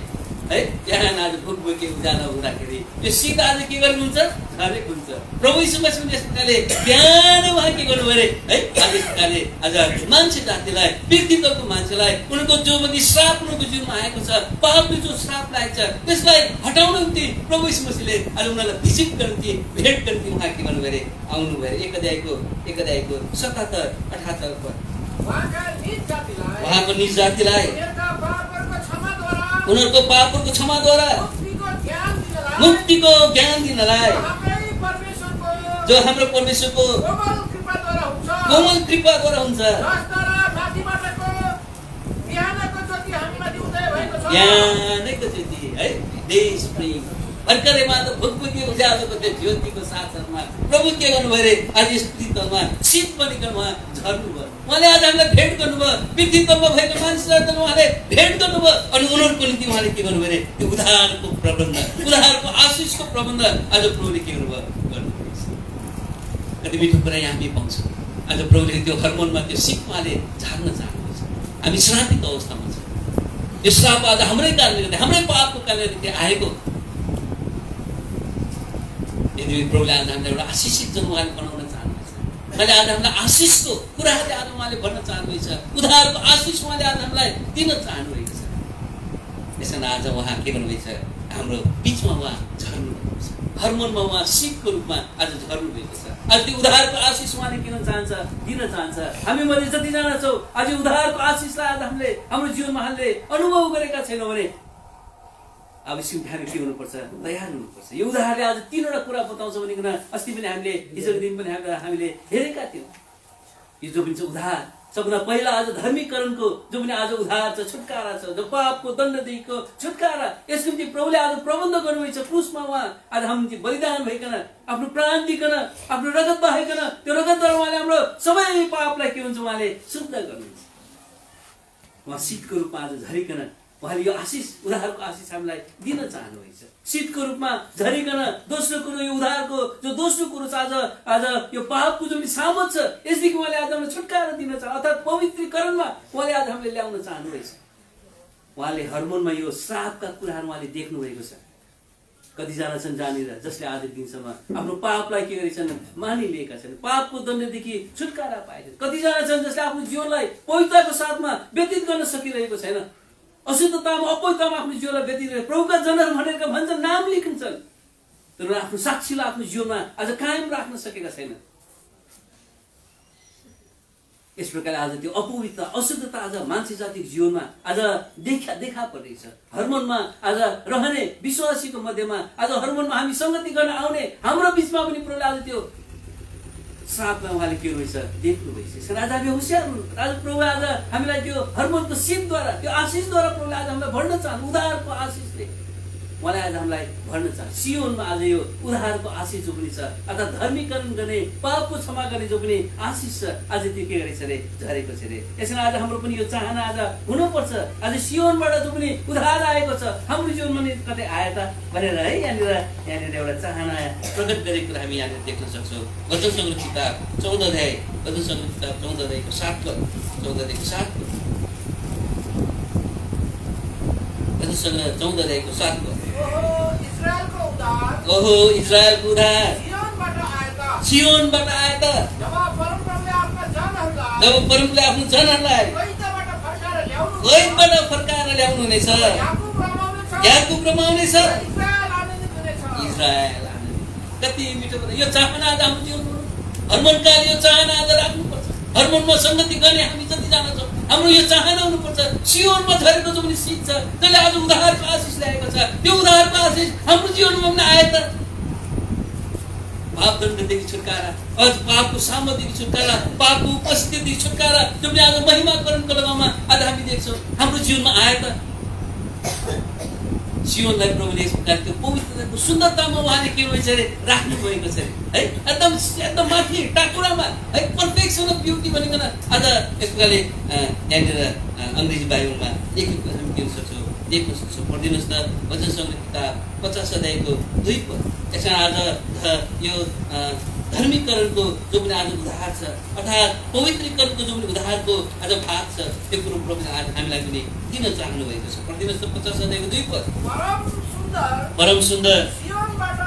है, बिहान आज भुकभुके उज्यालो हुँदाखेरि यो शीत आज के गर्नुहुन्छ, झरेको हुन्छ। प्रभु यीशु मसीहले यस प्रकारले बिहान उहाँ के गर्नुभयो अरे है, आज यस प्रकारले आज मान्छे जातिलाई, पृथ्वीको मान्छेलाई उनको जो पनि श्राप उनको जीवनमा आएको छ, पापले जो श्राप लागेको छ त्यसलाई हटाउन निम्ति प्रभु यीशु मसीहले आज उनीहरूलाई भिजिट गर्न निम्ति, भेट गर्न निम्ति उहाँ के गर्नुभयो अरे, आउनुभयो अरे। 1 अध्यायको 77-78 पद। उहाँको निज जातिलाई उनीहरूको पापहरूको क्षमाद्वारा मुक्तिको ज्ञान दिनलाई, जो हाम्रो परमेश्वरको कोमल कृपाद्वारा हुन्छ, ज्ञानको ज्योति है, देश प्रेम भर्खरै मात्र भुकभुकी उज्यालोको त्यो ज्योतिको साथमा प्रभु के गर्नुभयो अरे, आज यस पृथ्वीमा शीत बनिकन उहाँ झर्नुभयो। उहाँले आज हामीलाई भेट गर्नुभयो, पृथ्वीमा भएको मानिसहरूलाई उहाँले भेट गर्नुभयो। अनि उनीहरूको निम्ति उहाँले के गर्नुभयो अरे, त्यो उद्धारको प्रबन्ध, उद्धारको आशिषको प्रबन्ध आज प्रभुले के गर्नुभयो, गर्नुभएको छ। कति मिठो कुरा यहाँ हामी पाउँछौँ। आज प्रभुले त्यो हर्मोनमा त्यो शीत उहाँले झार्न चाहनुहुन्छ। हामी श्रापित अवस्थामा छौँ। यो श्राप आज हाम्रै कारणले गर्दा, हाम्रै पापको कारणले गर्दा आएको। यदि प्रभुले आज हामीलाई एउटा आशिषित जन उहाँले बनाउन चाहनुहुन्छ, उहाँले आज हामीलाई आशिषको कुराहरूले आज उहाँले भन्न चाहनुभएको छ, उद्धारको आशिष उहाँले आज हामीलाई दिन चाहनुभएको छ। यसैले आज उहाँ के गर्नुभएको छ, हाम्रो बिचमा उहाँ झर्नुभएको छ, हर्मोनमा उहाँ शीतको रूपमा आज झर्नुभएको छ। आज त्यो उद्धारको आशिष उहाँले किन चाहन्छ, दिन चाहन्छ। हामी मध्ये जतिजना छौँ आज उद्धारको आशिषलाई आज हामीले हाम्रो जीवनमा हामीले अनुभव गरेका छैनौँ भने आवश्यक हामी के हुनुपर्छ? तयार हुनुपर्छ। यो उदाहरणले आज 3वटा कुरा बताउँछ भनिकन अस्ति पनि हामीले हिजोको दिन पनि हामीले हेरेका थियौँ। यो जो पनि छ उद्धार, सबभन्दा पहिला आज धर्मीकरणको जो पनि आज उद्धार छ, छुटकारा छ, जो पापको दण्डदेखिको छुटकारा, यसको निम्ति प्रभुले आज प्रबन्ध गर्नुभएको छ। क्रुसमा उहाँ आज हाम्रो निम्ति बलिदान भइकन, आफ्नो प्राण दिइकन, आफ्नो रगत बहाइकन, त्यो रगतद्वारा उहाँले हाम्रो सबै पापलाई के हुन्छ उहाँले शुद्ध गर्नुहुन्छ। उहाँ शीतको रूपमा आज झरिकन उहाँले यो आशिष, उद्धारको आशिष हामीलाई दिन चाहनुभएको छ। शीतको रूपमा झरिकन दोस्रो कुरो यो उद्धारको जो दोस्रो कुरो छ, आज यो पापको जो सामत छ यसदेखि उहाँले आज हामीलाई छुटकारा दिन चाहनु, अर्थात् पवित्रीकरणमा उहाँले आज हामीले ल्याउन चाहनुभएको छ। उहाँले हर्मोनमा यो श्रापका कुराहरू उहाँले देख्नु भएको छ। कतिजना छन् जहाँनिर जसले आज दिनसम्म आफ्नो पापलाई के गरेछन्? मानिलिएका छन्, पापको दण्डदेखि छुटकारा पाएछन्। कतिजना छन् जसले आफ्नो जीवनलाई पवित्रताको साथमा व्यतीत गर्न सकिरहेको छैन, अशुद्धतामा अपवित्रतामा आफ्नो जीवनलाई व्यतीत गरे। प्रभुका जनहरू भनेर भन्छन्, नाम लेखिन्छन्, तर आफ्नो साक्षीलाई आफ्नो जीवनमा आज कायम राख्न सकेका छैन। यस प्रकार आज त्यो अपवित्र अशुद्धता आज मान्छे जातिको जीवनमा आज देखा पर्दैछ। हर्मोनमा आज रहने विश्वासीको मध्येमा आज हर्मोनमा हामी संगति गर्न आउने हाम्रो बिचमा पनि प्रभुले आज त्यो श्रापमा उहाँले के रहेछ देख्नु भइसकेछ। आज हामी होसियार हुनु। आज प्रभु आज हामीलाई त्यो हर्मोनको शीतद्वारा, त्यो आशिषद्वारा प्रभुले आज हामीलाई भर्न चाहनु। उद्धारको आशिषले उहाँले आज हामीलाई भर्न चाहनु। सियोनमा आज यो उद्धारको आशिष जो पनि छ, अर्थात् धर्मीकरण गर्ने, पापको क्षमा गर्ने जो पनि आशिष छ, आज त्यो के गरेछ अरे? झरेको छ अरे। यसमा आज हाम्रो पनि यो चाहना आज हुनुपर्छ। आज सियोनबाट जो पनि उद्धार आएको छ हाम्रो जीवनमा नि कतै आयो त भनेर है यहाँनिर एउटा चाहना प्रकट गरेको कुरा हामी यहाँनिर देख्न सक्छौँ। वचन सङ्ग्रह किताब 14 अध्याय, वचन सङ्ग्रह किताब 14 अध्यायको 7 पद, 14 अध्यायको 7 पद, वचन सङ्ग्रह 14 अध्यायको 7 पद। ओहो इजरायलको उद्धार सियोनबाट आएका, जब परमप्रभुले आफ्नो जनहरूलाई गैरबाट फर्काएर ल्याउनु हुनेछ, याकूब रमाउनेछ, इजरायल आनन्दित। कति मिठो कुरा! यो चाहना आज हाम्रो जीवनमा, हर्मोनकाल यो चाहना आज राख्नुपर्छ। हर्मोनमा संगति गर्ने हामी जतिजना छौँ, हाम्रो यो चाहना हुनुपर्छ। सियोनमा झरेको जो पनि शीत छ, जसले आज उद्धारको आशिष ल्याएको छ, त्यो उद्धारको आशिष हाम्रो जीवनमा पनि आए त पाप दण्डदेखि छुटकारा, अझ पापको सामदेखि छुटकारा, पापको उपस्थितिदेखि छुटकारा, जो पनि आज महिमाकरणको लगाउमा आज हामी देख्छौँ हाम्रो जीवनमा आए त। सियोनलाई प्रभुले यस प्रकार त्यो पवित्रताको सुन्दरतामा उहाँले के रहेछ अरे? राख्नु भएको छ है, एकदम माथि टाकुरामा है, पर्फेक्सन अफ ब्युटी भनिकन आज यस प्रकारले यहाँनिर अङ्ग्रेजी बाइबलमा लेखेको हामी देख्न सक्छौँ। पढिदिनुहोस् त वचन सङ्ग्रह किताब 50 अध्यायको 2 पद। यसमा आज यो धर्मीकरणको जो पनि आज उद्धार छ, अर्थात् पवित्रीकरणको जो पनि उद्धारको आज भाग छ, त्यो कुरो प्रभुले आज हामीलाई पनि दिन चाहनु भएको छ। पढिदिनुहोस् त 50 अध्यायको 2 पद। परम सुन्दर सियोनबाट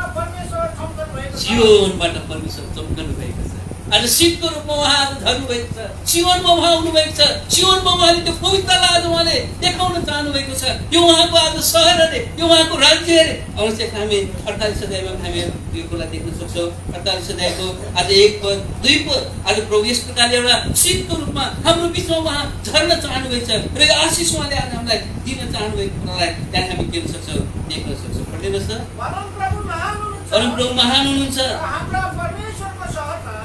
परमेश्वर चम्कनु भएको छ। आज शीतको रूपमा उहाँ आज धर्नु भएको छ, सियोनमा उहाँ आउनुभएको छ। सियोनमा उहाँले त्यो पवित्रतालाई आज उहाँले देखाउन चाहनु भएको छ। यो उहाँको आज सहर अरे, यो उहाँको राज्य अरे। अवश्य हामी 48 अध्यायमा हामी यो कुरा देख्न सक्छौँ। 48 अध्यायको आज 1 पद 2 पद आज प्रभु यस प्रकारले एउटा शीतको रूपमा हाम्रो बिचमा उहाँ झर्न चाहनुभएको छ र यो आशिष उहाँले आज हामीलाई दिन चाहनुभएको कुरालाई त्यहाँ हामी देख्न सक्छौँ, देख्न सक्छौँ। पढिदिनुहोस् त। परमप्रभु महान हुनुहुन्छ,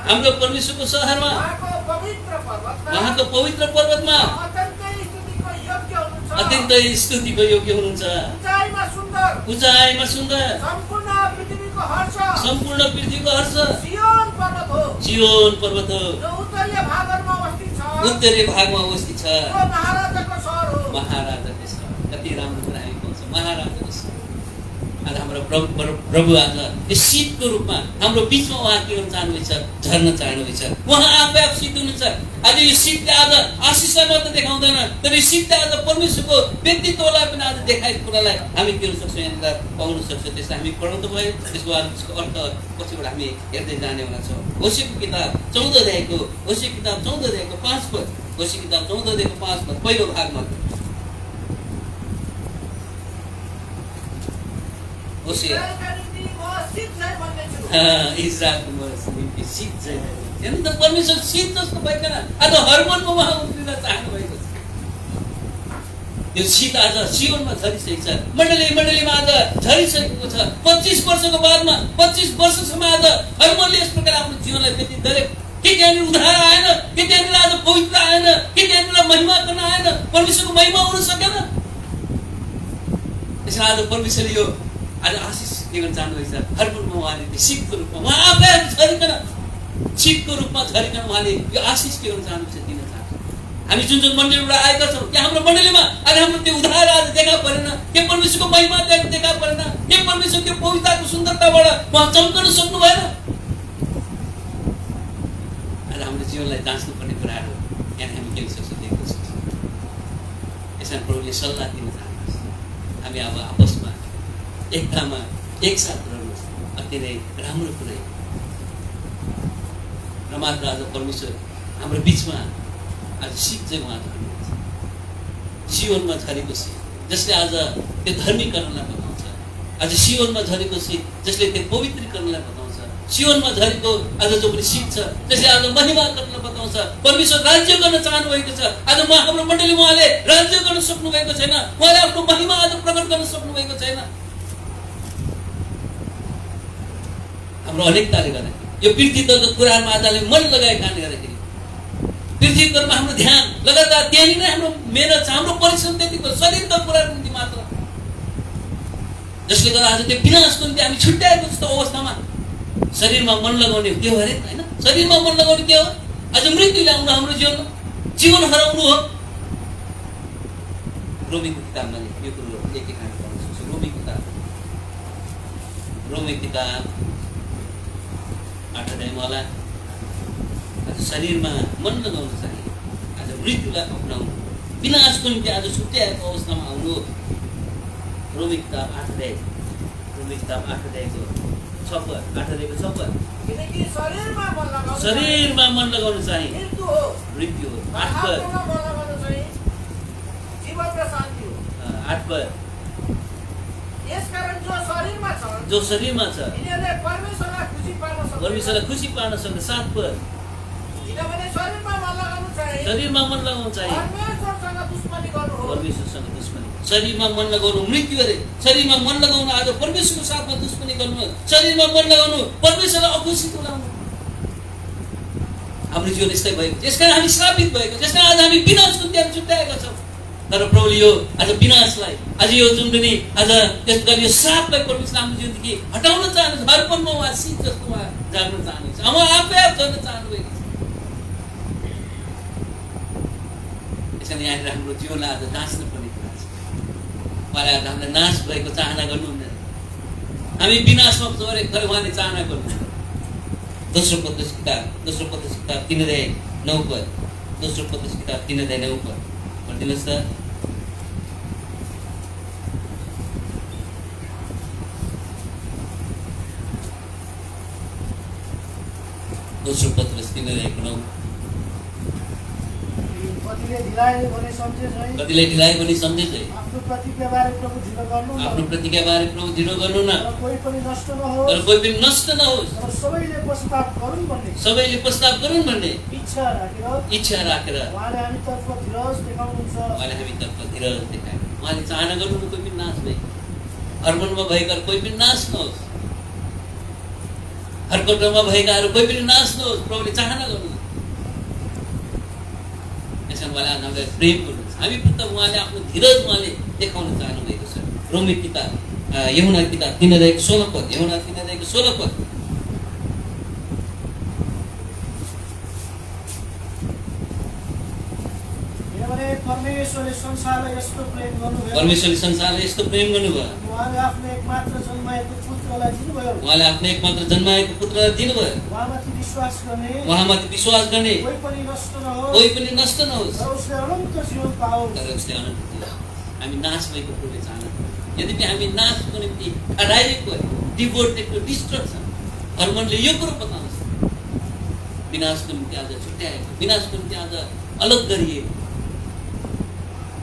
हाम्रो परमेश्वरको सहरमा, उहाँको पवित्र पर्वतमा अत्यन्तै स्तुतिको योग्य हुनुहुन्छ। उचाइमा सुन्दर, सम्पूर्ण पृथ्वीको हर्ष सियोन पर्वत हो, उत्तरी भागमा अवस्थित छ, महाराजाको सहर। कति राम्रो कुरा हामी पाउँछौँ, महाराजाको सहर। आज हाम्रो प्रभु आज यो शीतको रूपमा हाम्रो बिचमा उहाँ के गर्न चाहनुहुन्छ? झर्न चाहनुहुन्छ। उहाँ आफै आफ शीत हुनुहुन्छ। आज यो शीतले आज आशिषलाई मात्र देखाउँदैन, तर यो शीतले आज परमेश्वरको व्यक्तित्वलाई पनि आज देखाएको कुरालाई हामी के गर्न सक्छौँ? यहाँनिर पाउन सक्छौँ। त्यसलाई हामी पढाउँदा भयो, त्यसको अर्थ पछिबाट हामी हेर्दै जानेवाला छौँ। होसेको किताब 14 अध्यायको 5 पद। होसेको किताब 14 अध्यायको 5 पद पहिलो भागमा इजरायलको शीत चाहिँ हेर्नु त, परमेश्वर शीत जस्तो भइकन आज हर्मोनमा उहाँ उफ्रिन चाहनु भएको छ। त्यो शीत आज जीवनमा झरिसकेको छ। मण्डलीमा आज झरिसकेको छ। 25 वर्षको बादमा 25 वर्षसम्म आज हरमनले यस प्रकार आफ्नो जीवनलाई व्यतीत गरे। के त्यहाँनिर उद्धार आएन? के त्यहाँनिर आज पवित्र आएन? के त्यहाँनिर महिमा गर्न आएन? परमेश्वरको महिमा हुन सकेन? त्यसैले आज परमेश्वरले यो आज आशिष के गर्न चाहनुभएको छ। हरमनमा उहाँले त्यो शीतको रूपमा उहाँ आफै झरिकन शीतको रूपमा झरिकन उहाँले यो आशिष के गर्न चाहनुहुन्छ दिन चाहन्छ। हामी जुन मण्डलीबाट आएका छौँ त्यहाँ हाम्रो मण्डलीमा आज हाम्रो त्यो उद्धार आज देखा परेन। के परमेश्वरको महिमा देखा परेन? के परमेश्वरको पवित्रताको सुन्दरताबाट उहाँ चम्कन सक्नु भएन? आज हाम्रो जीवनलाई जाँच्नुपर्ने कुराहरू यहाँ हामी के सक्छौँ देख्न सक्छौँ। यसमा प्रभुले सल्लाह दिन चाहनुहुन्छ। हामी अब आपसमा एकतामा एकसाथ रहनु अति नै राम्रो कुरा र मात्र आज परमेश्वर हाम्रो बिचमा आज शीत चाहिँ उहाँ झर्नुहुन्छ। जीवनमा झरेको शीत जसले आज त्यो धर्मीकरणलाई बताउँछ। आज जीवनमा झरेको शीत जसले त्यो पवित्रीकरणलाई बताउँछ। जीवनमा झरेको आज जो पनि शीत छ जसले आज महिमाकरणलाई बताउँछ। परमेश्वर राज्य गर्न चाहनु भएको छ। आज हाम्रो मण्डलीमा उहाँले राज्य गर्न सक्नु भएको छैन। उहाँले आफ्नो महिमा आज प्रकट गर्न सक्नु भएको छैन। हाम्रो अनेकताले गर्दा यो पृथ्वीको कुराहरूमा आजले मन लगाएको कारणले गर्दाखेरि पृथ्वीमा हाम्रो ध्यान लगातार त्यहाँनिर हाम्रो मेहनत छ। हाम्रो परिश्रम त्यतिको शरीरको कुराको निम्ति मात्र जसले गर्दा आज त्यो विनाशको निम्ति हामी छुट्याएको जस्तो अवस्थामा शरीरमा मन लगाउने के हो अरे होइन? शरीरमा मन लगाउने के हो? आज मृत्यु ल्याउनु हाम्रो जीवनमा जीवन हराउनु हो। रोमीको किताबमा यो कुरो एक एक हामी पढ्न सक्छौँ। रोमी किताब 8 अध्यायमा होला। आज शरीरमा मन लगाउनु चाहिए। आज मृत्युलाई अपनाउनु विनाशको निम्ति आज छुट्याएको अवस्थामा आउनु। रोमी किताब 8 अध्याय 8 अध्यायको 6 पद 8 अध्यायको 6 पद किनकि शरीरमा मन लगाउनु चाहिए मृत्यु हो। 8 पद जीवन र शान्ति हो। 8 पद यसकारण जो शरीरमा छ यिनीहरूले परमेश्वरलाई खुसी पार्न सक्छ। 7 पद किनभने शरीरमा मन लगाउनु चाहिए परमेश्वरसँग दुश्मनी गर्नु हो। परमेश्वरसँग दुश्मनी शरीरमा मन लगाउनु मृत्यु अरे। शरीरमा मन लगाउनु आज परमेश्वरको साथमा दुश्मनी गर्नु। शरीरमा मन लगाउनु परमेश्वरलाई अखुसी तुल्याउनु। हाम्रो जीवन यस्तै भएको। त्यसकारण हामी श्रापित भएको। त्यसकारण आज हामी विनाशको निम्ति छुट्याएका छौँ। तर प्रभुले यो आज विनाशलाई आज यो जुन पनि आज त्यस गरी यो श्रापलाई परमेश्वर हाम्रो जीवनदेखि हटाउन चाहनुहुन्छ। हरपनमा उहाँ शीत जस्तो उहाँ जान्न चाहनुहुन्छ। उहाँ आफै झर्न चाहनुभएको छ। यसैले यहाँनिर हाम्रो जीवनलाई आज जाँच्न पर्ने कुरा छ। उहाँले आज हामीलाई नाश भएको चाहना गर्नुहुन्न। हामी विनाशमा गरे तर उहाँले चाहना गर्नुहुन्छ। दोस्रो पत्रुस किताब 3 अध्याय 9 पद। दोस्रो पत्रुस किताब 3 अध्याय 9 पद पढिदिनुहोस् त। दोस्रो पत्रुस 3 अध्याय 9। कतिले ढिलाइ भने सम्झे चाहिँ आफ्नो प्रतिज्ञाबारे प्रभु ढिलो गर्नु न। तर कोही पनि नष्ट नहोस्। तर सबैले प्रस्ताव गरून् भन्ने इच्छा राखेर उहाँले हामीतर्फ धीरज देखाउनुहुन्छ। उहाँले चाहना गर्नु कोही पनि नाश भए। हरमनमा भएकाहरू कोही पनि नाश नहोस्। हरकटमा भएकाहरू कोही पनि नाश नहोस्। प्रभुले चाहना गर्नु। उहाँले हामीलाई प्रेम गर्नुहुन्छ। हामी प्रति उहाँले आफ्नो धीरज उहाँले देखाउन चाहनुभएको छ। रोमी किताब यूहन्ना किताब 3 अध्याय 16 पद। यूहन्ना 3 अध्याय 16 पद परमेश्वरले संसारलाई यस्तो प्रेम गर्नुभयो। उहाँले आफ्नो एकमात्र जन्माएको पुत्रलाई दिनुभयो। उहाँमाथि विश्वास गर्ने कोही पनि नष्ट नहोस्। तर उसले अनन्त जीवन पाओस्। हामी नाश भएको कुरो चाहना। यद्यपि हामी नाशको निम्ति हराएको डिभोटेड टु डिस्ट्रक्सन हरमनले यो कुरो बताउँछ। विनाशको निम्ति आज छुट्याएको, विनाशको निम्ति आज अलग गरिएको।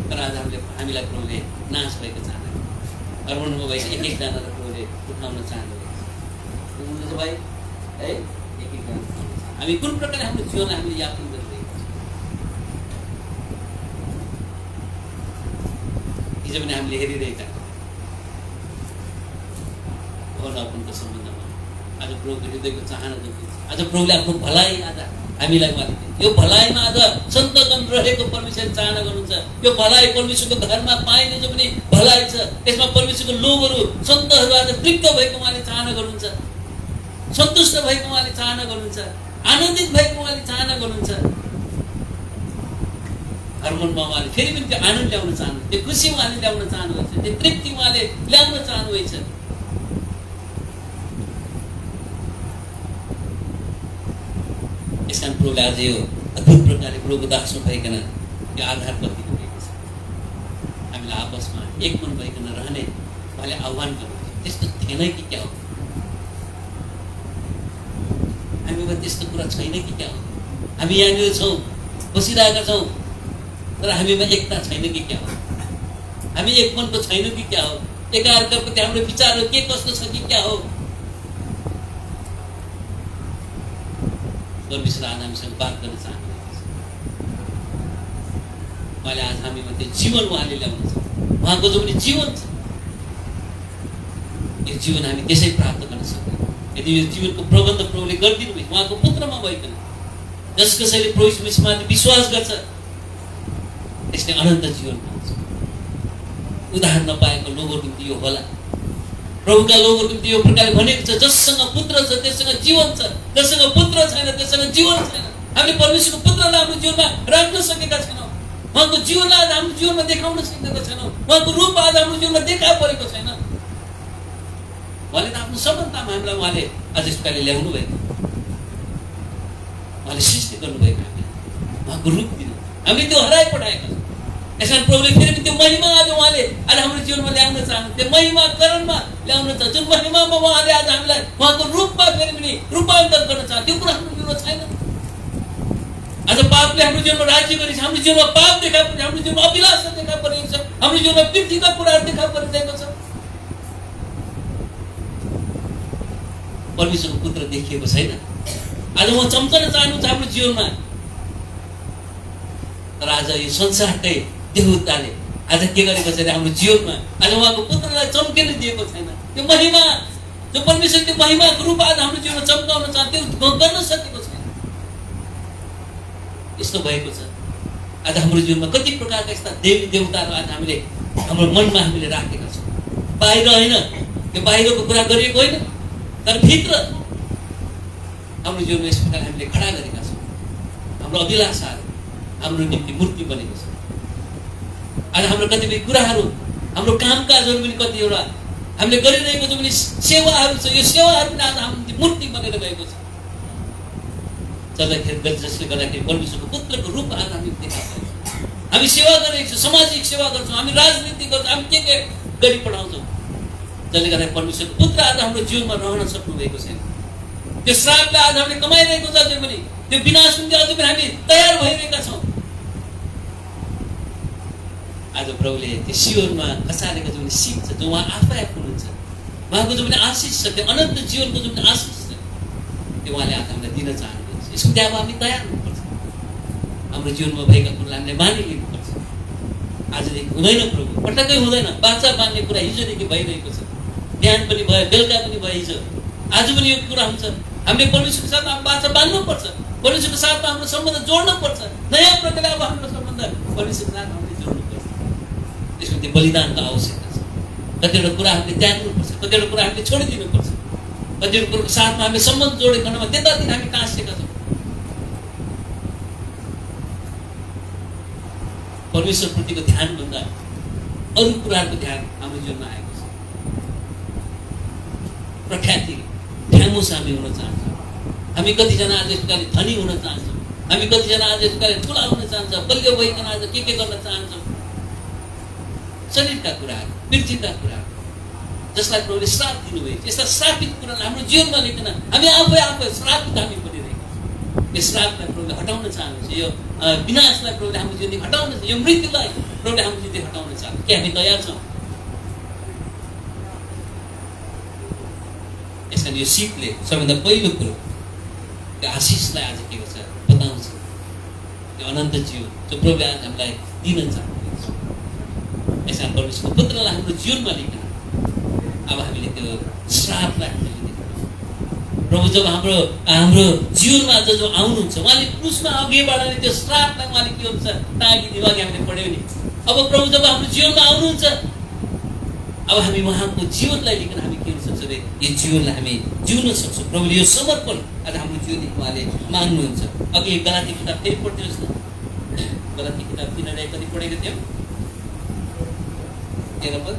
तर आज हामीलाई प्रभुले नाश भएको चाहना हरमनमा भएको एक-एकजना प्रभुले उठाउन चाहनुहुन्छ भाइ है। एक-एकजना हामी कुन प्रकारले हाम्रो जीवनलाई हामीले यापन गरिरहेको छ। हिजो पनि हामीले हेरिरहेका भलापनको सम्बन्धमा आज प्रभुको हृदयको चाहना जति छ। आज प्रभुले आफ्नो भलाइ आज हामीलाई उहाँले यो भलाइमा आज सन्तगण रहेको परमेश्वरले चाहना गर्नुहुन्छ। यो भलाइ परमेश्वरको घरमा पाइने जो पनि भलाइ छ त्यसमा परमेश्वरको लोभहरू सन्तहरू आज तृप्त भएको उहाँले चाहना गर्नुहुन्छ, सन्तुष्ट भएको उहाँले चाहना गर्नुहुन्छ, आनन्दित भएको उहाँले चाहना गर्नुहुन्छ। हरमनमा उहाँले फेरि पनि त्यो आनन्द ल्याउन चाहनुहुन्छ, त्यो खुसी उहाँले ल्याउन चाहनुहुन्छ, त्यो तृप्ति उहाँले ल्याउन चाहनुहुन्छ। यसकारण प्रभुले आज यो अद्भुत प्रकारले प्रभुको दासमा भइकन यो आधार बत्तीको भएको छ। हामीलाई आपसमा एक मन भइकन रहने उहाँले आह्वान गर्नुहुन्छ। त्यस्तो थिएन कि क्या हो? हामीमा त्यस्तो कुरा छैन कि क्या हो? हामी यहाँनिर छौँ, बसिरहेका छौँ, तर हामीमा एकता छैन कि क्या हो? हामी एक मनको छैन कि क्या हो? एकाअर्काप्रति हाम्रो विचारहरू के कस्तो छ कि क्या हो? परमेश्वर आज हामीसँग बात गर्न चाहनुहुन्छ। उहाँले आज हामीमा त्यो जीवन उहाँले ल्याउनुहुन्छ। उहाँको जो पनि जीवन छ यो जीवन हामी त्यसै प्राप्त गर्न सक्छौँ यदि यो जीवनको प्रबन्ध प्रभुले गरिदिनु भयो उहाँको पुत्रमा भइकन। जस कसैले प्रभु यीशुमाथि विश्वास गर्छ त्यसले अनन्त जीवन पाउँछ। उदाहरण नपाएको लोगोको निम्ति यो होला। प्रभुका लोगोको निम्ति यो प्रकारले भनेको छ, जससँग पुत्र छ त्यससँग जीवन छ, जससँग पुत्र छैन त्यससँग जीवन छैन। हामीले परमेश्वरको पुत्रलाई हाम्रो जीवनमा राख्न सकेका छैनौँ। उहाँको जीवनलाई आज हाम्रो जीवनमा देखाउन सकेका छैनौँ। उहाँको रूप आज हाम्रो जीवनमा देखा परेको छैन। उहाँले त आफ्नो सम्बन्धमा हामीलाई उहाँले आज यस प्रकारले ल्याउनु भएको, उहाँले सृष्टि गर्नुभएको, उहाँको रूप दिनु हामीले त्यो हराइपठाएका छौँ। यसकारण प्रभुले फेरि त्यो महिमा आज उहाँले आज हाम्रो जीवनमा ल्याउन चाहनुहुन्छ। त्यो महिमाकरणमा ल्याउन चाहन्छ, जुन महिमामा उहाँले आज हामीलाई उहाँको रूपमा फेरि पनि रूपान्तरण गर्न चाहन्छ। त्यो कुरा हाम्रो जीवनमा छैन। आज पापले हाम्रो जीवनमा राज्य गरेको छ। हाम्रो जीवनमा पाप देखा परेको छ, हाम्रो जीवनमा अभिलाषा देखा परेको छ, हाम्रो जीवनमा पृथ्वीका कुराहरू देखा परिरहेको छ। परमेश्वरको पुत्र देखिएको छैन। आज उहाँ चम्कन चाहनुहुन्छ हाम्रो जीवनमा। तर आज यो संसारकै देवताले आज के गरेको छ हाम्रो जीवनमा आज उहाँको पुत्रलाई चम्किन दिएको छैन। त्यो महिमा जो परमेश्वरको महिमाको रूप आज हाम्रो जीवनमा चम्काउन चाहन्छ त्यो गर्न सकेको छैन। यस्तो भएको छ। आज हाम्रो जीवनमा कति प्रकारका यस्ता देवी देवताहरू आज हामीले हाम्रो मनमा हामीले राखेका छौँ। बाहिर होइन, त्यो बाहिरको कुरा गरिएको होइन, तर भित्र हाम्रो जीवनमा यस प्रकार हामीले खडा गरेका छौँ। हाम्रो अभिलाषाहरू हाम्रो निम्ति मूर्ति बनेको छ। आज हाम्रो कतिपय कुराहरू, हाम्रो कामकाजहरू पनि कतिवटा हामीले गरिरहेको जो पनि सेवाहरू छ, यो सेवाहरू पनि आज हाम्रो निम्ति मूर्ति बनेर गएको छ। जसले गर्दाखेरि परमेश्वरको पुत्रको रूप आज हामी देखा पर्छ। हामी सेवा गरेको छौँ, सामाजिक सेवा गर्छौँ, हामी राजनीति गर्छौँ, हामी के गरी पठाउँछौँ। जसले गर्दाखेरि परमेश्वरको पुत्र आज हाम्रो जीवनमा रहन सक्नु भएको छैन। त्यो श्रापलाई आज हामीले कमाइरहेको छ। अझै पनि त्यो विनाश निम्ति अझै पनि हामी तयार भइरहेका छौँ। आज प्रभुले त्यो सियोनमा खसालेको जो पनि सिप छ, जो उहाँ आफै हुनुहुन्छ, उहाँको जो पनि आशिष छ, त्यो अनन्त जीवनको जो पनि आशिष छ, त्यो उहाँले आज हामीलाई दिन चाहनुहुन्छ। यसको त्यहाँ अब हामी तयार हुनुपर्छ। हाम्रो जीवनमा भएका कुरालाई हामीले मानिलिनुपर्छ। आजदेखि हुँदैन प्रभु, पटक्कै हुँदैन। बाछा बाँध्ने कुरा हिजोदेखि भइरहेको छ। बिहान पनि भयो, बेलुका पनि भयो, हिजो आज पनि यो कुरा हुन्छ। हामीले परमेश्वरको साथमा बाछा बाँध्नुपर्छ, परमेश्वरको साथमा हाम्रो सम्बन्ध जोड्नुपर्छ। नयाँ प्रकारले अब हाम्रो सम्बन्ध परमेश्वरको साथ हामीले जोड्नुपर्छ। त्यसको त्यो बलिदानको आवश्यकता छ। कतिवटा कुरा हामीले त्याग्नुपर्छ, कतिवटा कुरा हामीले छोडिदिनुपर्छ, कतिवटा कुराको साथमा हामीले सम्बन्ध जोडेको खण्डमा त्यतातिर हामी टाँसेका छौँ। परमेश्वरप्रतिको ध्यानभन्दा अरू कुराहरूको ध्यान हाम्रो जीवनमा आएको छ। प्रख्याति ढ्यामुस हामी हुन चाहन्छौँ। हामी कतिजना आज यसको लागि धनी हुन चाहन्छौँ। हामी कतिजना आज यसको लागि ठुला हुन चाहन्छौँ, बलियो भइकन आज के गर्न चाहन्छौँ। शरीरका कुराहरू, पृथ्वीका कुराहरू जसलाई प्रभुले श्राप दिनुभएको छ, यस्ता श्रापित कुरालाई हाम्रो जीवनमा लिकन हामी आफै श्रापित हामी परिरहेका छौँ। यो श्रापलाई प्रभुले हटाउन चाहनुहुन्छ। यो विनाशलाई प्रभुले हाम्रो जीवनदेखि हटाउन, यो मृत्युलाई प्रभुले हाम्रो जीवनदेखि हटाउन चाहन्छ। के हामी तयार छौँ? यसकारण यो सिपले सबैभन्दा पहिलो कुरो त्यो आशिषलाई आज के गर्छ बताउँछ। त्यो अनन्त जीवन जो प्रभुले आज हामीलाई दिन चाहनुहुन्छ। यसकारण परमेश्वरको पुत्रलाई हाम्रो जीवनमा लिकन अब हामीले त्यो श्रापलाई हामीले लिनु। प्रभु जब हाम्रो जीवनमा जो आउनुहुन्छ उहाँले क्रुसमा अघि बढाउने त्यो श्रापलाई उहाँले के हुन्छ टाँगिदिनु। अघि हामीले पढ्यौँ नि। अब प्रभु जब हाम्रो जीवनमा आउनुहुन्छ अब हामी उहाँको जीवनलाई लिकन हामी के हुन सक्छ अरे यो जीवनलाई हामी जिउन सक्छौँ। प्रभुले यो समर्पण आज हाम्रो जीवनदेखि उहाँले माग्नुहुन्छ। अघि गलाती किताब फेरि पढिदिनुहोस् न। गलाती किताब 3 अध्याय कति पढेको थियौँ? 13 पद।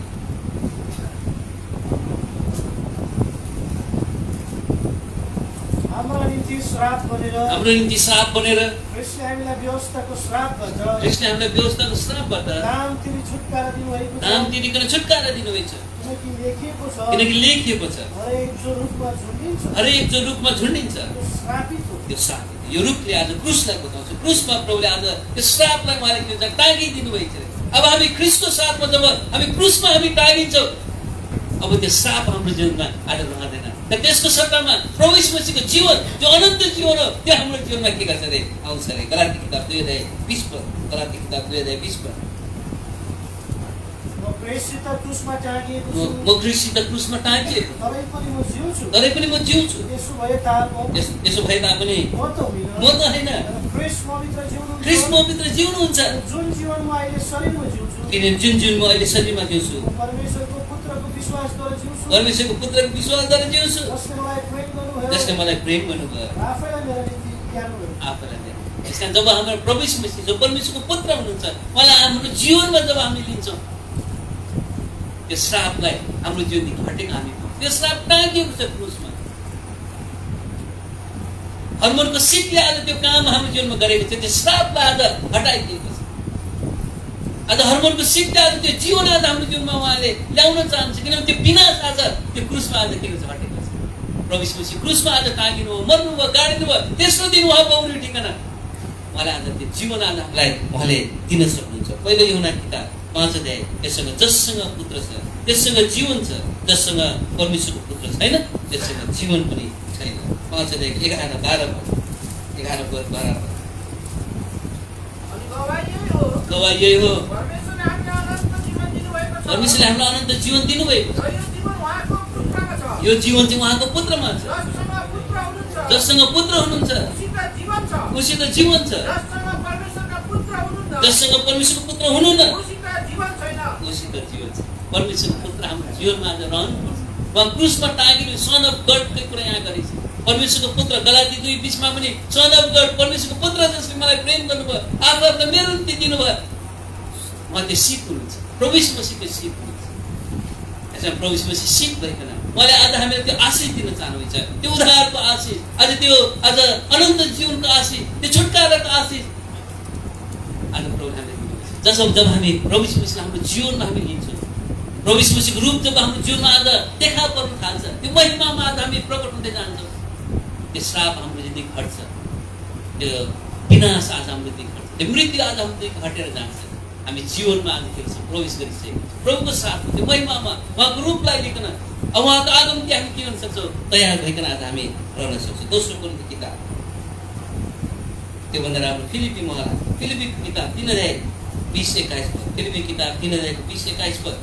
हाम्रो निम्ति श्राप बनेर ख्रीष्टले हामीलाई व्यवस्थाको श्रापबाट नाम तिनी छुटकारा दिनुभएको छ। किनकि लेखिएको छ हरेक जो रूपमा झुन्डिन्छ त्यो श्रापित। यो रूपले आज क्रुसलाई बताउँछ। क्रुसमा प्रभुले आज त्यो श्रापलाई उहाँले के भन्छ टाँगिदिनु भएको छ। अब हामी ख्रीष्टको साथमा जब हामी क्रुसमा हामी टाँगिन्छौँ अब त्यो श्राप हाम्रो जीवनमा आज रहँदैन। र त्यसको सट्टामा प्रभु यीशु मसीहको जीवन जो अनन्त जीवन हो त्यो हाम्रो जीवनमा के गर्छ अरे आउँछ अरे। गलाती किताब 2 अध्याय 20 पद। गलाती किताब 2 अध्याय 20 पद। म ख्रीष्टसित क्रुसमा टाँगिएको छु, तरै पनि म जिउँछु। यसो भए तापनि म त होइन, ख्रीष्ट मभित्र जिउनुहुन्छ। जुन जीवन म अहिले शरीरमा जिउँछु, किनभने जुन म अहिले शरीरमा जिउँछु परमेश्वरको पुत्रको विश्वासद्वारा जिउँछु, जसले मलाई प्रेम गर्नुभयो। आफैलाई त्यस कारण जब हाम्रो प्रभु यीशु मसीह जो परमेश्वरको पुत्र हुनुहुन्छ उहाँलाई हाम्रो जीवनमा जब हामी लिन्छौँ त्यो श्रापलाई हाम्रो जीवनदेखि हटेको हामी त्यो श्राप टाँगिएको छ क्रुसमा। हर्मोनको सिटले आज त्यो काम हाम्रो जीवनमा गरेको छ। त्यो श्रापलाई आज हटाइदिएको छ। आज हर्मोनको सिटले आज त्यो जीवन आज हाम्रो जीवनमा उहाँले ल्याउन चाहन्छ। किनभने त्यो विनाश आज त्यो क्रुसमा आज के छ हटेको छ। प्रभु यीशु मसीह क्रुसमा आज टाँगिनु भयो, मर्नुभयो, गाडिनु भयो। तेस्रो दिन उहाँ पौडी ठिकाना उहाँले आज त्यो जीवन आज हामीलाई उहाँले दिन सक्नुहुन्छ। पहिलो यूहन्ना किताब 5 अध्याय त्यससँग जससँग पुत्र छ त्यससँग जीवन छ, जससँग परमेश्वरको पुत्र छैन त्यससँग जीवन पनि छैन। 5 अध्याय 11-12 पद। 11-12 पद। गवाही यही हो परमेश्वरले हामीलाई अनन्त जीवन दिनुभएको छ। यो जीवन चाहिँ उहाँको पुत्रमा छ। जससँग पुत्र हुनुहुन्छ उसित जीवन छ। जससँग परमेश्वरको पुत्र हुनु न उसित जीवन छ। परमेश्वरको पुत्र हाम्रो जीवनमा आज रहनुपर्छ। उहाँ क्रुसमा टाँगिनु सन अफ गडकै कुरा यहाँ गरेछ। परमेश्वरको पुत्र गलाती 2:20 मा पनि सन अफ गड परमेश्वरको पुत्र जसले मलाई प्रेम गर्नुभयो, आफूलाई मेरो निम्ति दिनुभयो। उहाँ त्यो सिप हुनुहुन्छ। प्रभु यीशु मसीहको सिप हुनुहुन्छ। यसमा प्रभु यीशु मसीह सिप भइकन उहाँले आज हामीलाई त्यो आशिष दिन चाहनुहुन्छ। त्यो उद्धारको आशिष, आज त्यो आज अनन्त जीवनको आशिष, त्यो छुटकाराको आशिष आज प्रभु हामीलाई दिनुहुन्छ। जब हामी प्रभु यीशु मसीहलाई हाम्रो जीवनमा हामी लिन्छौँ, प्रभु यीशु मसीहको रूप जब हाम्रो जीवनमा आज देखा पर्न थाल्छ, त्यो महिमामा आज हामी प्रकट हुँदै जान्छौँ। त्यो श्राप हाम्रो जिन्दगी हट्छ। त्यो विनाश आज हाम्रो जिन्दगी हट्छ। त्यो मृत्यु आज हाम्रो जिन्दगी हटेर जान्छ। हामी जीवनमा आज के छ प्रवेश गरिसकेको प्रभुको साथमा त्यो महिमामा उहाँको रूपलाई लिकन उहाँको आगमनले हामी के गर्न सक्छौँ तयार भइकन आज हामी रहन सक्छौँ। दोस्रो कोरिन्थी किताब त्योभन्दा राम्रो फिलिपी किताब 3 अध्याय 20-21 पद। फिलिपी किताब 3 अध्याय 20-21 पद।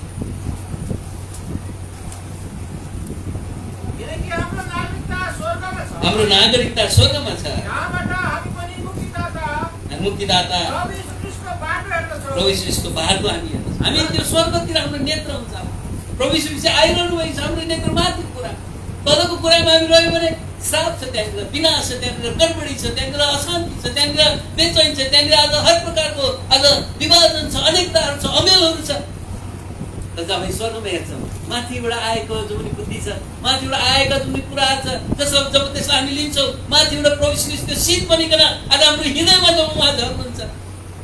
हाम्रो नागरिकता स्वर्गमा छ। मुक्तिदाता प्रभु यीशुको बाटो हामी हेर्छौँ। हामी त्यो स्वर्गतिर हाम्रो नेत्र हुन्छ। प्रभु यीशु आइरहनु भएको छ। हाम्रो नेत्र माथिको कुरा तलको कुरामा हामी रह्यो भने श्राप छ, त्यहाँनिर विनाश छ, त्यहाँनिर गडबडी छ, त्यहाँनिर अशान्ति छ, त्यहाँनिर बेचैन छ, त्यहाँनिर आज हर प्रकारको आज विभाजन छ, अनेकताहरू छ, अमेलहरू छ। र जब हामी स्वर्गमा हेर्छौँ माथिबाट आएको जो पनि बुद्धि छ, माथिबाट आएका जुन कुराहरू छ, जब त्यसलाई हामी लिन्छौँ माथिबाट प्रभु यीशुले त्यो शीत बनिकन आज हाम्रो हृदयमा जब उहाँ झर्नुहुन्छ,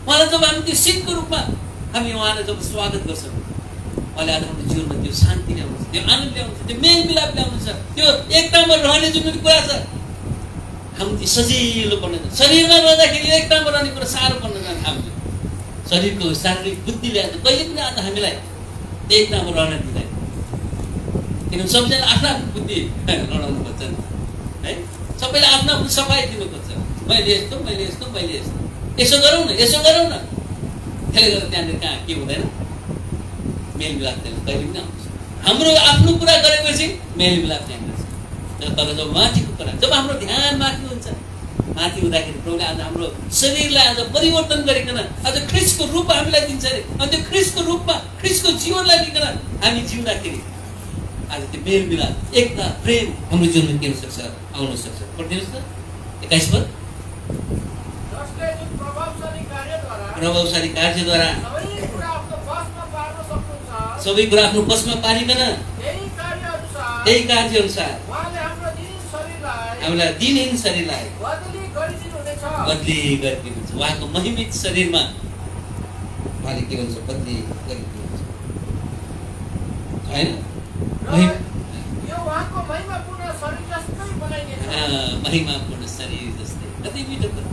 उहाँलाई जब हामी त्यो शीतको रूपमा हामी उहाँलाई जब स्वागत गर्छौँ, उहाँले आज हाम्रो जीवनमा त्यो शान्ति ल्याउनुहुन्छ, त्यो आनन्द ल्याउनुहुन्छ, त्यो मेलमिलाप ल्याउनुहुन्छ, त्यो एकतामा रहने जुन पनि कुरा छ हामी त्यो सजिलो बन्न जान्छ। शरीरमा रहँदाखेरि एकतामा रहने कुरा साह्रो बन्न जान्छ। हाम्रो शरीरको शारीरिक बुद्धिले आज कहिले पनि आज हामीलाई एकतामा रहन दिँदैन। किनभने सबैजना आफ्नो आफ्नो बुद्धि लडाउनु खोज्छ है। सबैले आफ्नो आफ्नो सफाइ दिनु खोज्छ। मैले यस्तो यसो गरौँ न, यसो गरौँ न। त्यसले गर्दा त्यहाँनिर कहाँ के हुँदैन, मेलमिलाप चाहिँ कहिले पनि आउँछ। हाम्रो आफ्नो कुरा गरेपछि मेलमिलाप चाहिँ आउँछ। तर जब माथिको कुरा, जब हाम्रो ध्यान माथि हुन्छ, माथि हुँदाखेरि प्रभुले आज हाम्रो शरीरलाई आज परिवर्तन गरिकन आज ख्रिस्टको रूपमा हामीलाई दिन्छ अरे। अनि त्यो ख्रिस्टको रूपमा ख्रिस्टको जीवनलाई लिकन हामी जिउँदाखेरि आज त्यो मेलमिलाप, एकता, प्रेम हाम्रो जीवनमा के हुन सक्छ, आउन सक्छ। पढ्दिनुहोस् त 21 पद। प्रभावशाली कार्यद्वारा सबै कुरा आफ्नो बसमा पारिकन त्यही कार्य अनुसार हामीलाई दिनहीन शरीरलाई बदली गरिदिनुहुन्छ। उहाँको महिमित शरीरमा उहाँले के भन्छ, बदली गरिदिनुहुन्छ होइन? महिमापूर्ण शरीर जस्तै कति मिठो कुरा।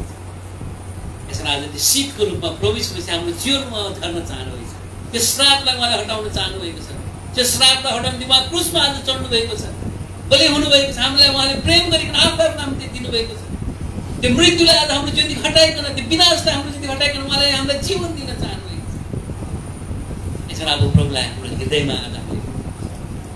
यसमा आज त्यो शीतको रूपमा प्रवेशपछि हाम्रो जीवनमा झर्न चाहनुभएको छ। त्यो श्रापलाई उहाँले हटाउन चाहनुभएको छ। त्यो श्रापलाई हटाउन उहाँ क्रुसमा आज चढ्नु भएको छ, बलि हुनुभएको छ। हामीलाई उहाँले प्रेम गरिकन आफ्नो नाम दिनुभएको छ। त्यो मृत्युलाई आज हाम्रो ज्योति हटाइकन, त्यो विनाशलाई हाम्रो ज्योति हटाइकन उहाँले हामीलाई जीवन दिन चाहनुभएको छ। यसमा अब प्रभुलाई हाम्रो हृदयमा आज हामी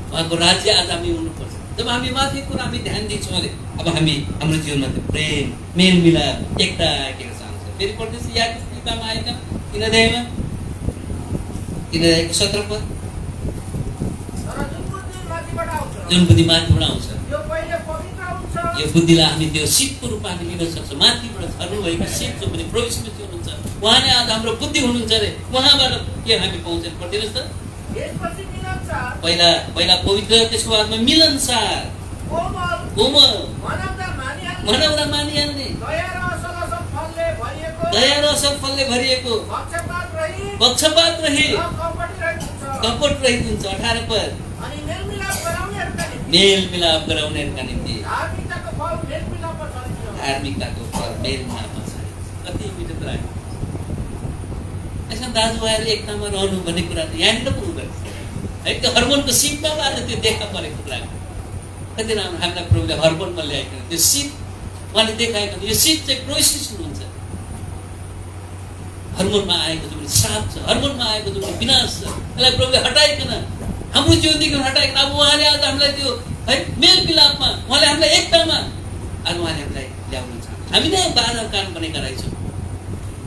उहाँको राज्य आज हामी हुनुपर्छ। जब हामी माथि कुरा हामी ध्यान दिन्छौँ भने अब हामी हाम्रो जीवनमा त्यो प्रेम, मेलमिलाप, एकता के चाहन्छ। फेरि पढ्दैछ याकूब किताबमा आएका 3 अध्यायमा 17 पद। जुन बुद्धि माथिबाट आउँछ यो बुद्धिलाई हामी त्यो शीतको रूपमा हामी लिन सक्छौँ। माथिबाट झर्नुभएको शीत जो पनि प्रवेशपछि हुनुहुन्छ, उहाँले आज हाम्रो बुद्धि हुनुहुन्छ अरे। उहाँबाट के हामी पाउँछ? पढ्दिनुहोस् त। पहिला पवित्र, त्यसको बादमा मिलनसार, कोमल, मनाउँदा मानिहाल्ने, दया र असल फलले भरिएको, पक्षपात रहित, कपट रहित हुन्छ। 18 पद। मेलमिलाप गराउनेहरूका निम्ति धार्मिकताको फल मेलमिलापमा छ। कति मिठो कुरा। यसमा दाजुभाइहरू एकतामा रहनु भन्ने कुरा त यहाँनिर पो हुँदो रहेछ है। त्यो हर्मोनको शीतमा आज त्यो देखा परेको कुरा कति राम्रो। हामीलाई प्रभुले हर्मोनमा ल्याइकन त्यो शीत उहाँले देखाइकन यो शीत चाहिँ प्रोसेस हुनुहुन्छ। हर्मोनमा आएको जुन श्राप छ, हर्मोनमा आएको जुन विनाश छ, त्यसलाई प्रभुले हटाइकन हाम्रो जीवनदेखि हटाइकन अब उहाँले आज हामीलाई त्यो है मेलमिलापमा, उहाँले हामीलाई एकतामा आज उहाँले हामीलाई ल्याउनु चाहन्छ। हामी नै बाधा कारण बनेका रहेछौँ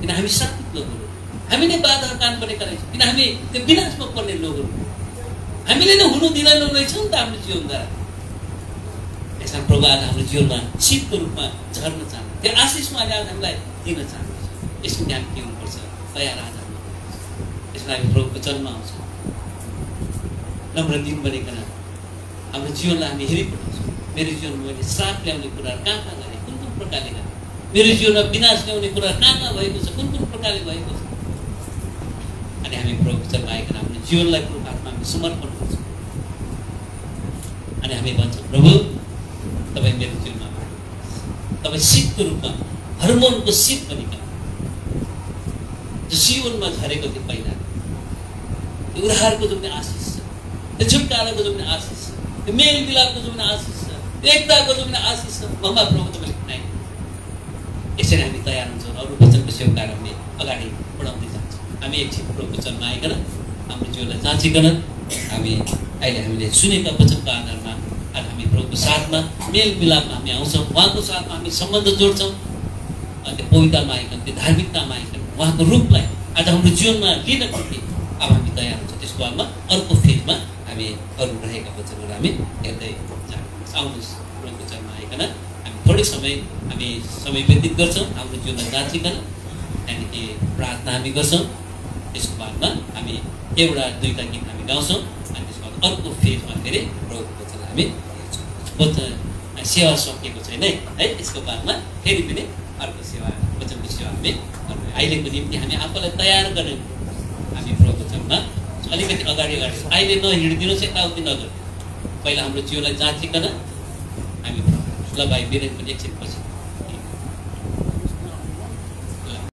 किन हामी शापित लोकहरू। हामी नै बाधा कारण बनेका रहेछौँ किन हामी त्यो विनाशमा पर्ने लोकहरू। हामीले नै हुनु दिँदैन रहेछौँ नि त हाम्रो जीवनद्वारा। यसमा प्रभु आज हाम्रो जीवनमा शीतको रूपमा झर्न चाहन्छ। त्यो आशिष उहाँले आज हामीलाई दिन चाहनुहुन्छ। यसको ध्यान के हुनुपर्छ? तयार आज यसमा हामी प्रभुको चरणमा आउँछौँ, नम्र दिन बनिकन हाम्रो जीवनलाई हामी हेरिपठाउँछौँ। मेरो जीवनमा मैले श्राप ल्याउने कुराहरू कहाँ कहाँ गरेँ, कुन कुन प्रकारले गरेँ। मेरो जीवनमा विनाश ल्याउने कुराहरू कहाँ कहाँ भएको छ, कुन कुन प्रकारले भएको छ। अनि हामी प्रभुको चरणमा आइकन आफ्नो जीवनलाई प्रभुको हातमा हामी समर्पण गर्छौँ। अनि हामी भन्छौँ, प्रभु तपाईँ मेरो जीवनमा तपाईँ शीतको रूपमा, हर्मोनको शीत बनिकन जो जीवनमा झरेको थियो पहिला, त्यो उद्धारको जो पनि आशिष छ, त्यो छुटकाराको जो पनि आशिष छ, त्यो मेलमिलापको जो पनि आशिष छ, त्यो एकताको जो पनि आशिष छ, ममा प्रभु तपाईँले कुनै यसरी हामी तयार हुन्छौँ। अरू वचनको सेवकार हामीले अगाडि बढाउँदै जान्छौँ। हामी एकछिन प्रभुको चरणमा आइकन हाम्रो जीवनलाई जाँचिकन हामी अहिले हामीले सुनेका वचनको आधारमा आज हामी प्रभुको साथमा मेलमिलापमा हामी आउँछौँ। उहाँको साथमा हामी सम्बन्ध जोड्छौँ। अनि त्यो पवित्रतामा आइकन, त्यो धार्मिकतामा आइकन उहाँको रूपलाई आज हाम्रो जीवनमा लिनको निम्ति अब हामी तयार हुन्छौँ। त्यसको बादमा अर्को फेजमा हामी अरू रहेका वचनहरू हामी हेर्दै जान्छौँ। आउनुहोस् प्रभुको चरणमा आइकन हामी थोरै समय व्यतीत गर्छौँ हाम्रो जीवनमा जाँचिकन। त्यहाँदेखि प्रार्थना हामी गर्छौँ। त्यसको बादमा हामी एउटा दुईवटा गीत हामी गाउँछौँ। अनि त्यसको बाद अर्को फेजमा फेरि प्रभुको वचन हामी हेर्छौँ। वचन सेवा सकिएको छैन है। यसको बादमा फेरि पनि अर्को सेवा, वचनको सेवा हामी अहिलेको निम्ति हामी आफूलाई तयार गर्ने हामी प्रभुको चरणमा अलिकति अगाडि अहिले नहिँडिदिनुहोस्, यताउति नगर्नु। पहिला हाम्रो जीवनलाई जाँचिकन हामी ल भाइ बिरेन पनि एकछिन पछि